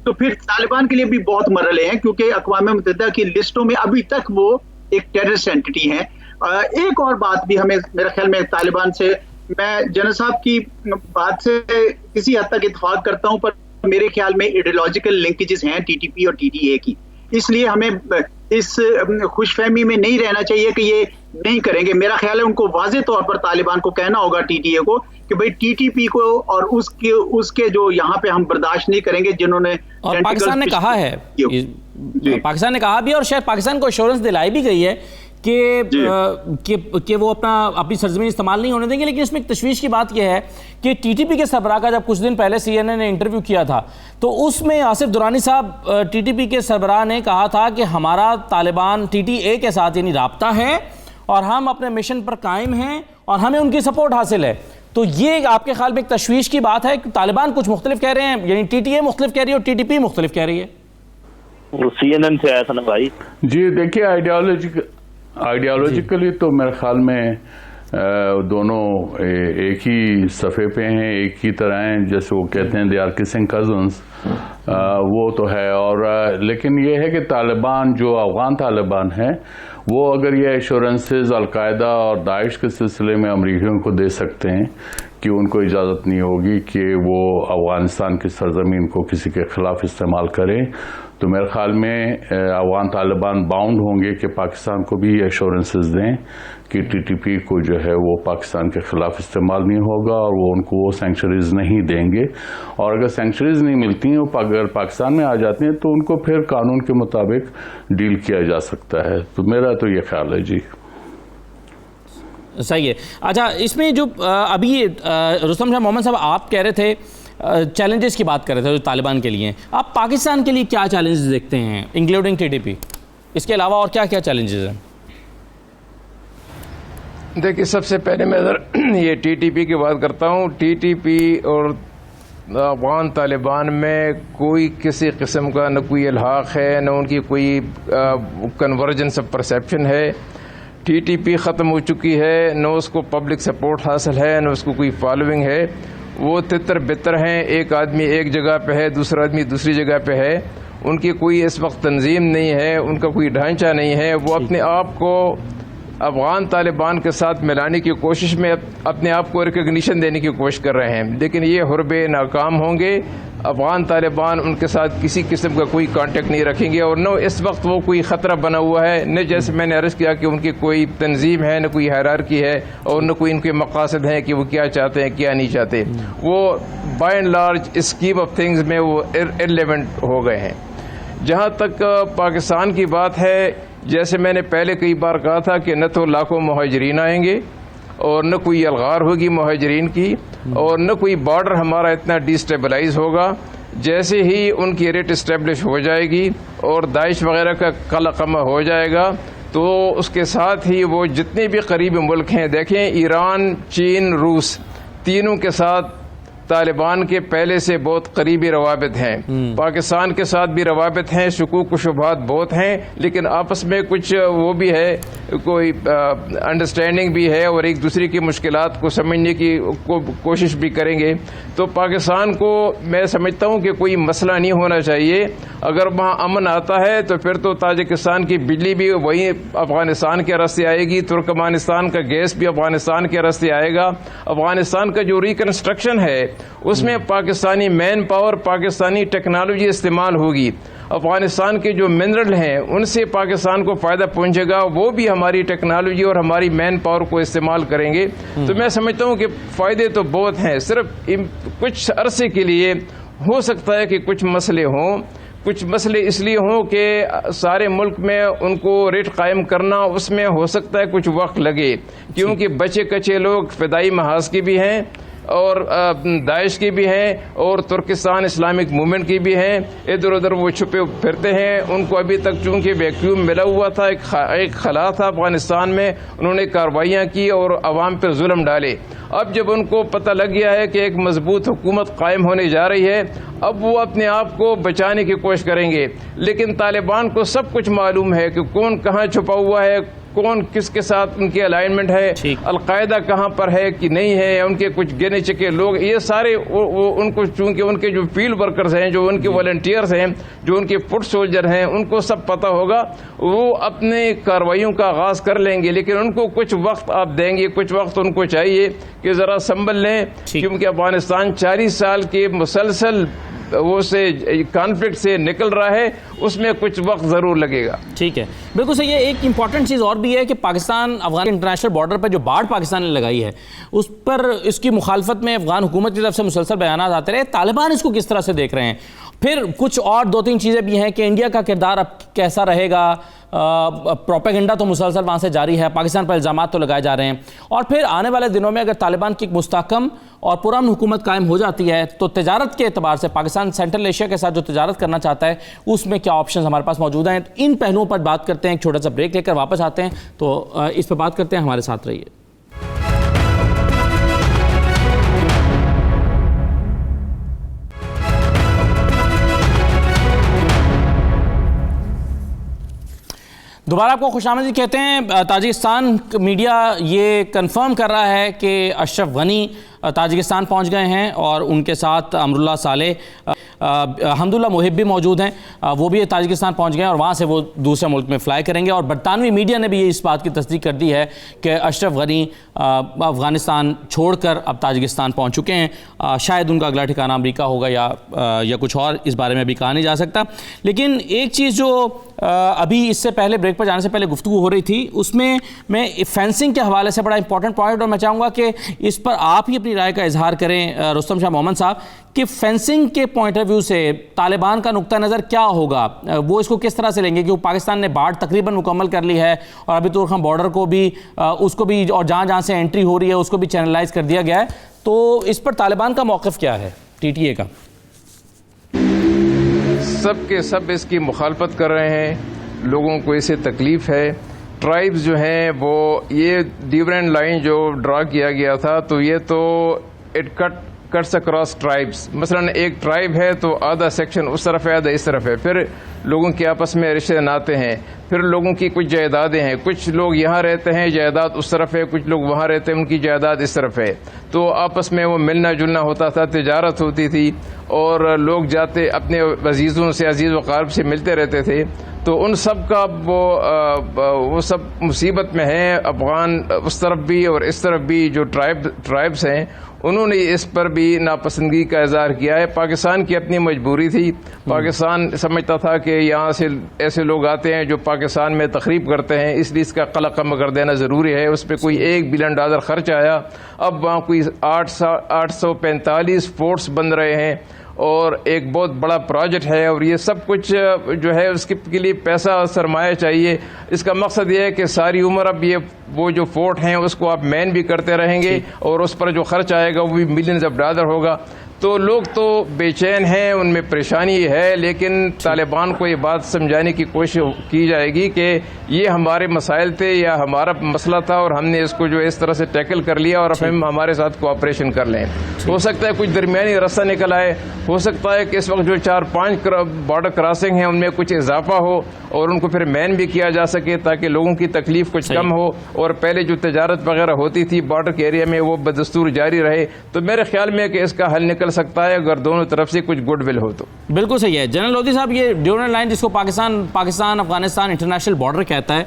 تو پھر طالبان کے لیے بھی بہت مرحلے ہیں, کیونکہ اقوام متحدہ کی لسٹوں میں ابھی تک وہ ایک ٹیررسٹ اینٹی ہیں. ایک اور بات بھی ہمیں میرے خیال میں طالبان سے, میں جنرل صاحب کی بات سے کسی حد تک اتفاق کرتا ہوں, پر میرے خیال میں ایڈیولوجیکل لنکیجز ہیں TTP اور TTA کی, اس لیے ہمیں اس خوش فہمی میں نہیں رہنا چاہیے کہ یہ نہیں کریں گے. میرا خیال ہے ان کو واضح طور پر طالبان کو کہنا ہوگا, ٹی ٹی اے کو, کہ بھئی ٹی ٹی پی کو اور اس کے جو یہاں پہ ہم برداشت نہیں کریں گے جنہوں نے, اور پاکستان نے کہا ہے, پاکستان نے کہا بھی اور شاید پاکستان کو ایشورنس دلائی بھی گئی ہے کہ وہ اپنی سرزمین استعمال نہیں ہونے دیں گے. لیکن اس میں ایک تشویش کی بات یہ ہے کہ ٹی ٹی پی کے سربراہ کا جب کچھ دن پہلے سی این اے نے انٹرویو کیا تھا تو اس میں آصف درانی صاحب ٹی ٹی پی کے سربراہ نے کہا تھا کہ ہمارا طالبان ٹی ٹی اے کے ساتھ یعنی رابطہ ہے اور ہم اپنے مشن پر قائم ہیں اور ہمیں ان کی سپورٹ حاصل ہے. تو یہ آپ کے خیال میں ایک تشویش کی بات ہے کہ طالبان کچھ مختلف کہہ رہے ہیں, یعنی ٹی ٹی اے مختلف کہہ رہی ہے اور ٹی ٹی پی مختلف کہہ رہی ہے؟ وہ سی این این سے آیا تھا نا بھائی. جی دیکھیے, آئیڈیالوجیکلی تو میرے خیال میں دونوں ایک ہی صفحے پہ ہیں, ایک ہی طرح ہیں, جیسے وہ کہتے ہیں دے آر کسنگ کزنس, وہ تو ہے. اور لیکن یہ ہے کہ طالبان جو افغان طالبان ہیں وہ اگر یہ ایشورنسز القاعدہ اور داعش کے سلسلے میں امریکیوں کو دے سکتے ہیں کہ ان کو اجازت نہیں ہوگی کہ وہ افغانستان کی سرزمین کو کسی کے خلاف استعمال کریں, تو میرے خیال میں افغان طالبان باؤنڈ ہوں گے کہ پاکستان کو بھی ایشورنسز دیں کہ ٹی ٹی پی کو جو ہے وہ پاکستان کے خلاف استعمال نہیں ہوگا اور وہ ان کو وہ سینکچریز نہیں دیں گے. اور اگر سینکچریز نہیں ملتی ہیں, اگر پاکستان میں آ جاتی ہیں تو ان کو پھر قانون کے مطابق ڈیل کیا جا سکتا ہے. تو میرا تو یہ خیال ہے. جی صحیح ہے. اچھا, اس میں جو ابھی رستم شاہ محمد صاحب آپ کہہ رہے تھے چیلنجز کی بات کر رہے تھے جو طالبان کے لیے, آپ پاکستان کے لیے کیا چیلنجز دیکھتے ہیں انکلوڈنگ ٹی ٹی پی؟ اس کے علاوہ اور کیا کیا چیلنجز ہیں؟ دیکھیے, سب سے پہلے میں یہ ٹی ٹی پی کی بات کرتا ہوں. ٹی ٹی پی اور افغان طالبان میں کوئی کسی قسم کا نہ کوئی الحاق ہے, نہ ان کی کوئی کنورجنس آف پرسیپشن ہے. ٹی ٹی پی ختم ہو چکی ہے, نہ اس کو پبلک سپورٹ حاصل ہے, نہ اس کو کوئی فالوئنگ ہے. وہ تتر بتر ہیں, ایک آدمی ایک جگہ پہ ہے, دوسرا آدمی دوسری جگہ پہ ہے. ان کی کوئی اس وقت تنظیم نہیں ہے, ان کا کوئی ڈھانچہ نہیں ہے. وہ اپنے آپ کو افغان طالبان کے ساتھ ملانے کی کوشش میں اپنے آپ کو ریکگنیشن دینے کی کوشش کر رہے ہیں, لیکن یہ حربے ناکام ہوں گے. افغان طالبان ان کے ساتھ کسی قسم کا کوئی کانٹیکٹ نہیں رکھیں گے, اور نہ اس وقت وہ کوئی خطرہ بنا ہوا ہے, نہ جیسے میں نے عرض کیا کہ ان کی کوئی تنظیم ہے, نہ کوئی ہائرارکی ہے, اور نہ کوئی ان کے مقاصد ہیں کہ وہ کیا چاہتے ہیں کیا نہیں چاہتے. وہ by and large scheme of things میں وہ ارریلیونٹ ہو گئے ہیں. جہاں تک پاکستان کی بات ہے, جیسے میں نے پہلے کئی بار کہا تھا کہ نہ تو لاکھوں مہاجرین آئیں گے, اور نہ کوئی الغار ہوگی مہاجرین کی, اور نہ کوئی بارڈر ہمارا اتنا ڈی اسٹیبلائز ہوگا. جیسے ہی ان کی ریٹ اسٹیبلش ہو جائے گی اور داعش وغیرہ کا قلقمہ ہو جائے گا, تو اس کے ساتھ ہی وہ جتنے بھی قریبی ملک ہیں, دیکھیں ایران, چین, روس, تینوں کے ساتھ طالبان کے پہلے سے بہت قریبی روابط ہیں. پاکستان کے ساتھ بھی روابط ہیں, شکوک و شبہات بہت ہیں, لیکن آپس میں کچھ وہ بھی ہے, کوئی انڈرسٹینڈنگ بھی ہے, اور ایک دوسرے کی مشکلات کو سمجھنے کی کوشش بھی کریں گے. تو پاکستان کو میں سمجھتا ہوں کہ کوئی مسئلہ نہیں ہونا چاہیے. اگر وہاں امن آتا ہے تو پھر تو تاجکستان کی بجلی بھی وہیں افغانستان کے راستے آئے گی, ترکمانستان کا گیس بھی افغانستان کے راستے آئے گا. افغانستان کا جو ریکنسٹرکشن ہے اس میں Pakistani man power, Pakistani technology استعمال ہوگی. افغانستان کے جو منرل ہیں ان سے پاکستان کو فائدہ پہنچے گا, وہ بھی ہماری ٹیکنالوجی اور ہماری مین پاور کو استعمال کریں گے. تو میں سمجھتا ہوں کہ فائدے تو بہت ہیں, صرف کچھ عرصے کے لیے ہو سکتا ہے کہ کچھ مسئلے ہوں. کچھ مسئلے اس لیے ہوں کہ سارے ملک میں ان کو ریٹ قائم کرنا, اس میں ہو سکتا ہے کچھ وقت لگے, کیونکہ بچے کچے لوگ فدائی محاذ کے بھی ہیں, اور داعش کی بھی ہیں, اور ترکستان اسلامک موومنٹ کی بھی ہیں. ادھر ادھر وہ چھپے پھرتے ہیں. ان کو ابھی تک چونکہ ویکیوم ملا ہوا تھا, ایک خلا تھا افغانستان میں, انہوں نے کارروائیاں کی اور عوام پر ظلم ڈالے. اب جب ان کو پتہ لگ گیا ہے کہ ایک مضبوط حکومت قائم ہونے جا رہی ہے, اب وہ اپنے آپ کو بچانے کی کوشش کریں گے. لیکن طالبان کو سب کچھ معلوم ہے کہ کون کہاں چھپا ہوا ہے, کون کس کے ساتھ ان کی الائنمنٹ ہے, القاعدہ کہاں پر ہے کہ نہیں ہے, ان کے کچھ گنے چکے لوگ, یہ سارے ان کو چونکہ ان کے جو فیلڈ ورکرز ہیں, جو ان کے والنٹیئرز ہیں, جو ان کے فٹ سولجر ہیں, ان کو سب پتہ ہوگا. وہ اپنے کارروائیوں کا آغاز کر لیں گے, لیکن ان کو کچھ وقت آپ دیں گے, کچھ وقت ان کو چاہیے کہ ذرا سنبھل لیں, کیونکہ افغانستان 40 سال کے مسلسل وہ سے کانفلکٹ سے نکل رہا ہے، اس میں کچھ وقت ضرور لگے گا. ٹھیک ہے، بالکل صحیح ہے. ایک امپورٹنٹ چیز اور بھی ہے کہ پاکستان افغان انٹرنیشنل بارڈر پر جو باڑ پاکستان نے لگائی ہے اس پر اس کی مخالفت میں افغان حکومت کی طرف سے مسلسل بیانات آتے رہے. طالبان اس کو کس طرح سے دیکھ رہے ہیں؟ پھر کچھ اور دو تین چیزیں بھی ہیں کہ انڈیا کا کردار اب کیسا رہے گا. پروپیگنڈا تو مسلسل وہاں سے جاری ہے، پاکستان پر الزامات تو لگائے جا رہے ہیں. اور پھر آنے والے دنوں میں اگر طالبان کی ایک مستحکم اور پرامن حکومت قائم ہو جاتی ہے تو تجارت کے اعتبار سے پاکستان سینٹرل ایشیا کے ساتھ جو تجارت کرنا چاہتا ہے اس میں کیا آپشنز ہمارے پاس موجود ہیں. ان پہلوؤں پر بات کرتے ہیں. ایک چھوٹا سا بریک لے کر واپس آتے ہیں تو اس پہ بات کرتے ہیں. ہمارے ساتھ رہیے. دوبارہ آپ کو خوش آمدید کہتے ہیں. تاجکستان میڈیا یہ کنفرم کر رہا ہے کہ اشرف غنی تاجکستان پہنچ گئے ہیں اور ان کے ساتھ امراللہ صالح، حمداللہ محب بھی موجود ہیں، وہ بھی تاجکستان پہنچ گئے ہیں اور وہاں سے وہ دوسرے ملک میں فلائی کریں گے. اور برطانوی میڈیا نے بھی اس بات کی تصدیق کر دی ہے کہ اشرف غنی افغانستان چھوڑ کر اب تاجکستان پہنچ چکے ہیں. شاید ان کا اگلا ٹھکانہ امریکہ ہوگا یا کچھ اور، اس بارے میں بھی کہا نہیں جا سکتا. لیکن ایک چیز جو ابھی اس سے پہلے بریک پر جانے سے پہلے گفتگو ہو رہی تھی اس میں فینسنگ کے حوالے سے بڑا امپورٹنٹ پوائنٹ، اور میں چاہوں گا کہ اس پر آپ ہی اپنی رائے کا اظہار کریں رستم شاہ محمد صاحب، کہ فینسنگ کے پوائنٹ آف ویو سے طالبان کا نقطہ نظر کیا ہوگا؟ وہ اس کو کس طرح سے لیں گے؟ کیونکہ پاکستان نے باڑ تقریباً مکمل کر لی ہے اور ابھی تورخم بارڈر کو بھی اس کو بھی اور جہاں جہاں سے انٹری ہو رہی ہے اس کو بھی چینلائز کر دیا گیا ہے. تو اس پر طالبان کا موقف کیا ہے ٹی ٹی اے کا؟ سب کے سب اس کی مخالفت کر رہے ہیں. لوگوں کو اسے تکلیف ہے. ٹرائبز جو ہیں وہ یہ ڈیورنٹ لائن جو ڈرا کیا گیا تھا تو یہ تو اٹ کٹس اکراس ٹرائبز. مثلا ایک ٹرائب ہے تو آدھا سیکشن اس طرف ہے آدھا اس طرف ہے. پھر لوگوں کے آپس میں رشتے ناتے ہیں. پھر لوگوں کی کچھ جائیدادیں ہیں. کچھ لوگ یہاں رہتے ہیں جائیداد اس طرف ہے، کچھ لوگ وہاں رہتے ہیں ان کی جائیداد اس طرف ہے. تو آپس میں وہ ملنا جلنا ہوتا تھا، تجارت ہوتی تھی اور لوگ جاتے اپنے عزیزوں سے، عزیز و اقارب سے ملتے رہتے تھے. تو ان سب کا وہ سب مصیبت میں ہیں. افغان اس طرف بھی اور اس طرف بھی جو ٹرائبس ہیں انہوں نے اس پر بھی ناپسندگی کا اظہار کیا ہے. پاکستان کی اپنی مجبوری تھی. پاکستان سمجھتا تھا کہ یہاں سے ایسے لوگ آتے ہیں جو پاکستان میں تخریب کرتے ہیں، اس لیے اس کا قلع کم کر دینا ضروری ہے. اس پہ کوئی $1 بلین خرچ آیا. اب وہاں کوئی 845 فورٹس بن رہے ہیں اور ایک بہت بڑا پروجیکٹ ہے اور یہ سب کچھ جو ہے اس کے لیے پیسہ سرمایہ چاہیے. اس کا مقصد یہ ہے کہ ساری عمر اب یہ وہ جو فورٹ ہیں اس کو آپ مین بھی کرتے رہیں گے اور اس پر جو خرچ آئے گا وہ بھی $ملینز ہوگا. تو لوگ تو بے چین ہیں، ان میں پریشانی ہے. لیکن طالبان کو یہ بات سمجھانے کی کوشش کی جائے گی کہ یہ ہمارے مسائل تھے یا ہمارا مسئلہ تھا اور ہم نے اس کو جو اس طرح سے ٹیکل کر لیا اور اب ہم ہمارے ساتھ کوآپریشن کر لیں. ہو سکتا ہے کچھ درمیانی راستہ نکل آئے. ہو سکتا ہے کہ اس وقت جو 4-5 بارڈر کراسنگ ہیں ان میں کچھ اضافہ ہو اور ان کو پھر مین بھی کیا جا سکے تاکہ لوگوں کی تکلیف کچھ کم ہو اور پہلے جو تجارت وغیرہ ہوتی تھی بارڈر کے ایریا میں وہ بدستور جاری رہے. تو میرے خیال میں کہ اس کا حل نکل سکتا ہے اگر دونوں طرف سے کچھ گڈ ول ہو تو. بالکل صحیح ہے. جنرل لودھی صاحب، یہ ڈیورنٹ لائن جس کو پاکستان افغانستان انٹرنیشنل بارڈر کہتا ہے،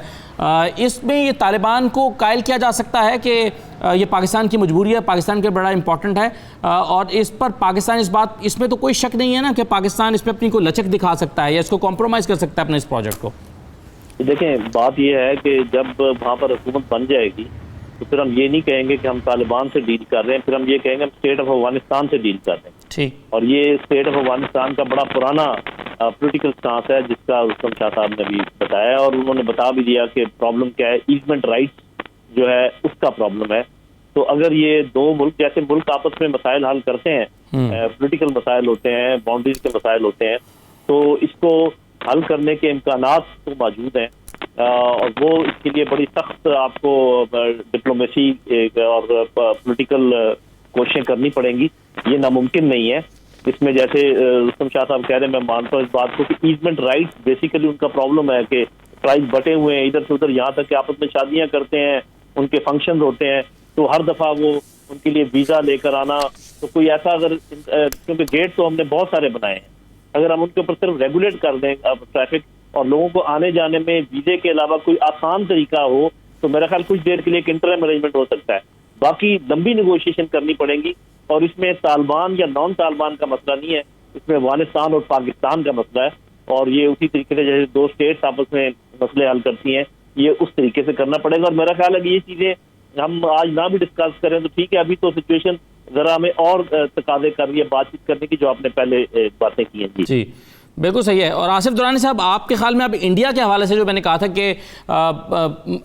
اس میں یہ طالبان کو قائل کیا جا سکتا ہے کہ یہ پاکستان کی مجبوری ہے، پاکستان کے بڑا امپورٹنٹ ہے اور اس پر پاکستان اس میں تو کوئی شک نہیں ہے نا کہ پاکستان اس پہ اپنی کوئی لچک دکھا سکتا ہے یا اس کو کمپرومائز کر سکتا ہے اپنے اس پروجیکٹ کو؟ دیکھیں، بات یہ ہے کہ جب وہاں پر حکومت بن جائے گی تو پھر ہم یہ نہیں کہیں گے کہ ہم طالبان سے ڈیل کر رہے ہیں، پھر ہم یہ کہیں گے ہم اسٹیٹ آف افغانستان سے ڈیل کر رہے ہیں. ٹھیک. اور یہ اسٹیٹ آف افغانستان کا بڑا پرانا پولیٹیکل سٹانس ہے جس کا رستم شاہ صاحب نے بھی بتایا اور انہوں نے بتا بھی دیا کہ پرابلم کیا ہے. ایزمنٹ رائٹس جو ہے اس کا پرابلم ہے. تو اگر یہ دو ملک جیسے ملک آپس میں مسائل حل کرتے ہیں، پولیٹیکل مسائل ہوتے ہیں، باؤنڈریز کے مسائل ہوتے ہیں، تو اس کو حل کرنے کے امکانات تو موجود ہیں اور وہ اس کے لیے بڑی سخت آپ کو ڈپلومیسی اور پولیٹیکل کوششیں کرنی پڑیں گی. یہ ناممکن نہیں ہے. اس میں جیسے رستم شاہ صاحب کہہ رہے ہیں، میں مانتا ہوں اس بات کو کہ ایزمنٹ رائٹس بیسیکلی ان کا پرابلم ہے کہ ٹرائب بٹے ہوئے ہیں ادھر سے ادھر، یہاں تک کہ آپس میں شادیاں کرتے ہیں، ان کے فنکشن ہوتے ہیں، تو ہر دفعہ وہ ان کے لیے ویزا لے کر آنا. تو کوئی ایسا اگر کیونکہ گیٹ تو ہم نے بہت سارے بنائے ہیں، اگر ہم ان کے اوپر صرف ریگولیٹ کر دیں ٹریفک اور لوگوں کو آنے جانے میں ویزے کے علاوہ کوئی آسان طریقہ ہو تو میرا خیال کچھ دیر کے لیے ایک انٹرم ارینجمنٹ ہو سکتا ہے. باقی لمبی نیگوشیشن کرنی پڑیں گی اور اس میں طالبان یا نان طالبان کا مسئلہ نہیں ہے. اس میں افغانستان اور پاکستان کا مسئلہ ہے، اور یہ اسی طریقے سے جیسے دو اسٹیٹس آپس میں مسئلے حل کرتی ہیں، یہ اس طریقے سے کرنا پڑے گا. اور میرا خیال ہے کہ یہ چیزیں ہم آج نہ بھی ڈسکس کریں تو ٹھیک ہے، ابھی تو سچویشن ذرا ہمیں اور تقاضے کر رہی ہے بات چیت کرنے کی، جو آپ نے پہلے باتیں کی ہیں. جی بالکل صحیح ہے. اور آصف درانی صاحب، آپ کے خیال میں اب انڈیا کے حوالے سے جو میں نے کہا تھا کہ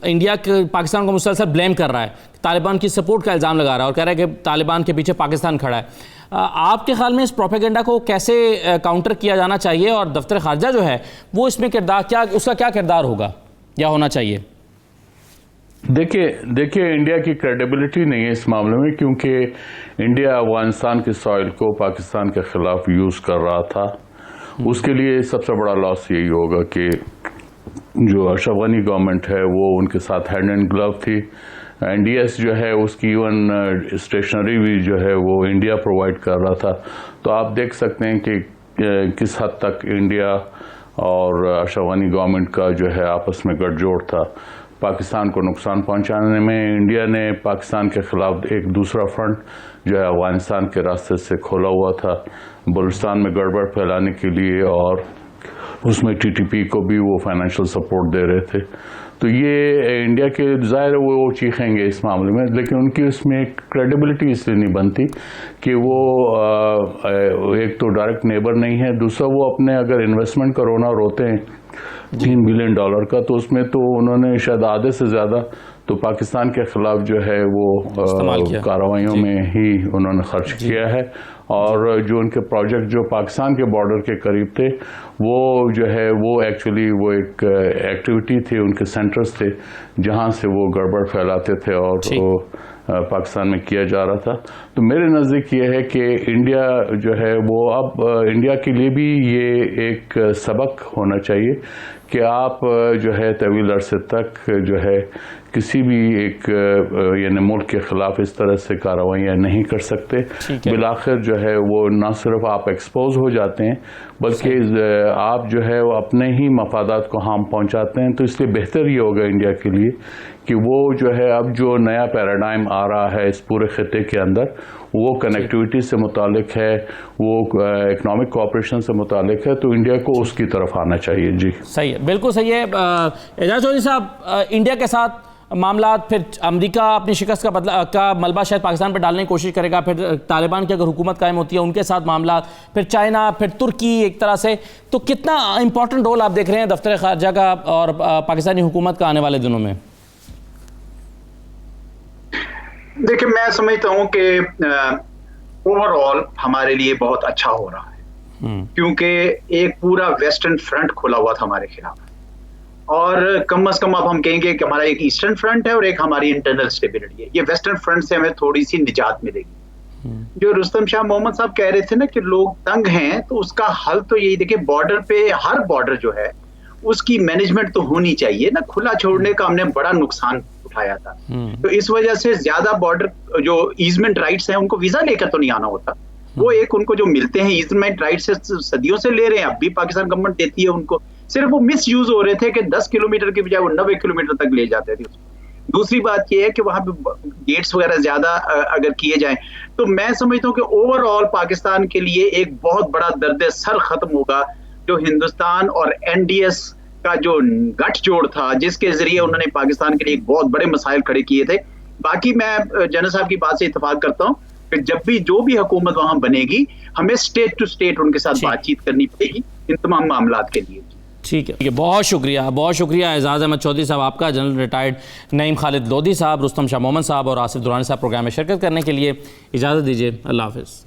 انڈیا پاکستان کو مسلسل بلیم کر رہا ہے، طالبان کی سپورٹ کا الزام لگا رہا ہے اور کہہ رہا ہے کہ طالبان کے پیچھے پاکستان کھڑا ہے، آپ کے خیال میں اس پروپیگنڈا کو کیسے کاؤنٹر کیا جانا چاہیے، اور دفتر خارجہ جو ہے وہ اس میں اس کا کیا کردار ہوگا یا ہونا چاہیے؟ دیکھیے انڈیا کی کریڈیبلٹی نہیں ہے اس معاملے میں، کیونکہ انڈیا افغانستان کی سوائل کو پاکستان کے خلاف یوز کر رہا تھا. اس کے لیے سب سے بڑا لاس یہی ہوگا کہ جو اشرف غنی گورنمنٹ ہے وہ ان کے ساتھ ہینڈ اینڈ گلو تھی. NDS جو ہے اس کی ایون اسٹیشنری بھی جو ہے وہ انڈیا پرووائڈ کر رہا تھا. تو آپ دیکھ سکتے ہیں کہ کس حد تک انڈیا اور اشرف غنی گورنمنٹ کا جو ہے آپس میں گٹھ جوڑ تھا. پاکستان کو نقصان پہنچانے میں انڈیا نے پاکستان کے خلاف ایک دوسرا فرنٹ جو ہے افغانستان کے راستے سے کھولا ہوا تھا بلوچستان میں گڑبڑ پھیلانے کے لیے، اور اس میں TTP کو بھی وہ فائنینشیل سپورٹ دے رہے تھے. تو یہ انڈیا کے ظاہر ہے وہ چیخیں گے اس معاملے میں، لیکن ان کی اس میں کریڈیبلٹی اس لیے نہیں بنتی کہ وہ ایک تو ڈائریکٹ نیبر نہیں ہے، دوسرا وہ اپنے اگر انویسٹمنٹ کا رونا روتے ہیں $3 بلین کا، تو اس میں تو انہوں نے شاید آدھے سے زیادہ تو پاکستان کے خلاف جو ہے وہ کارروائیوں میں ہی انہوں نے خرچ کیا ہے. اور جو ان کے پروجیکٹ جو پاکستان کے بارڈر کے قریب تھے وہ جو ہے وہ ایکچولی وہ ایک ایکٹیویٹی تھی، ان کے سینٹرز تھے جہاں سے وہ گڑبڑ پھیلاتے تھے اور وہ پاکستان میں کیا جا رہا تھا. تو میرے نزدیک یہ ہے کہ انڈیا جو ہے وہ اب انڈیا کے لیے بھی یہ ایک سبق ہونا چاہیے کہ آپ جو ہے طویل عرصے تک جو ہے کسی بھی ایک یعنی ملک کے خلاف اس طرح سے کارروائیاں نہیں کر سکتے. بالآخر جو ہے وہ نہ صرف آپ ایکسپوز ہو جاتے ہیں بلکہ آپ جو ہے وہ اپنے ہی مفادات کو ہارم پہنچاتے ہیں. تو اس لیے بہتر یہ ہوگا انڈیا کے لیے کہ وہ جو ہے اب جو نیا پیراڈائم آ رہا ہے اس پورے خطے کے اندر وہ کنیکٹیوٹی سے متعلق ہے، وہ اکنامک کوآپریشن سے متعلق ہے، تو انڈیا کو اس کی طرف آنا چاہیے. جی صحیح ہے، بالکل صحیح ہے. اعجاز چودھری صاحب، انڈیا کے ساتھ معاملات، پھر امریکہ اپنی شکست کا ملبہ شاید پاکستان پر ڈالنے کی کوشش کرے گا، پھر طالبان کی اگر حکومت قائم ہوتی ہے ان کے ساتھ معاملات، پھر چائنا، پھر ترکی ایک طرح سے، تو کتنا امپورٹنٹ رول آپ دیکھ رہے ہیں دفتر خارجہ کا اور پاکستانی حکومت کا آنے والے دنوں میں؟ دیکھیں میں سمجھتا ہوں کہ اوور آل ہمارے لیے بہت اچھا ہو رہا ہے، کیونکہ ایک پورا ویسٹرن فرنٹ کھلا ہوا تھا ہمارے خلاف، اور کم از کم اب ہم کہیں گے کہ ہمارا ایک ایسٹرن فرنٹ ہے اور ایک ہماری انٹرنل اسٹیبلٹی ہے. یہ ویسٹرن فرنٹ سے ہمیں تھوڑی سی نجات ملے گی. جو رستم شاہ محمد صاحب کہہ رہے تھے نا کہ لوگ تنگ ہیں، تو اس کا حل تو یہی دیکھیں، بارڈر پہ ہر بارڈر جو ہے اس کی مینجمنٹ تو ہونی چاہیے نا. کھلا چھوڑنے کا ہم نے بڑا نقصان اٹھایا تھا، تو اس وجہ سے زیادہ بارڈر جو ایزمنٹ رائٹس ہیں ان کو ویزا لے کر تو نہیں آنا ہوتا، وہ ایک ان کو جو ملتے ہیں ایزمنٹ رائٹ سے صدیوں سے لے رہے ہیں، اب بھی پاکستان گورنمنٹ دیتی ہے ان کو، صرف وہ مس یوز ہو رہے تھے کہ 10 کلومیٹر کی بجائے وہ 90 کلومیٹر تک لے جاتے تھے. دوسری بات یہ ہے کہ وہاں پہ گیٹس وغیرہ زیادہ اگر کیے جائیں تو میں سمجھتا ہوں کہ اوور آل پاکستان کے لیے ایک بہت بڑا درد سر ختم ہوگا، جو ہندوستان اور NDS کا جو گٹھ جوڑ تھا جس کے ذریعے انہوں نے پاکستان کے لیے ایک بہت بڑے مسائل کھڑے کیے تھے. باقی میں جنرل صاحب کی بات سے اتفاق کرتا ہوں کہ جب بھی جو بھی حکومت وہاں بنے گی ہمیں اسٹیٹ ٹو اسٹیٹ ان کے ساتھ بات چیت کرنی پڑے گی ان تمام معاملات کے لیے. ٹھیک ہے، بہت شکریہ اعجاز احمد چودھری صاحب آپ کا، جنرل ریٹائرڈ نعیم خالد لودھی صاحب، رستم شاہ محمد صاحب اور آصف درانی صاحب پروگرام میں شرکت کرنے کے لیے. اجازت دیجیے، اللہ حافظ.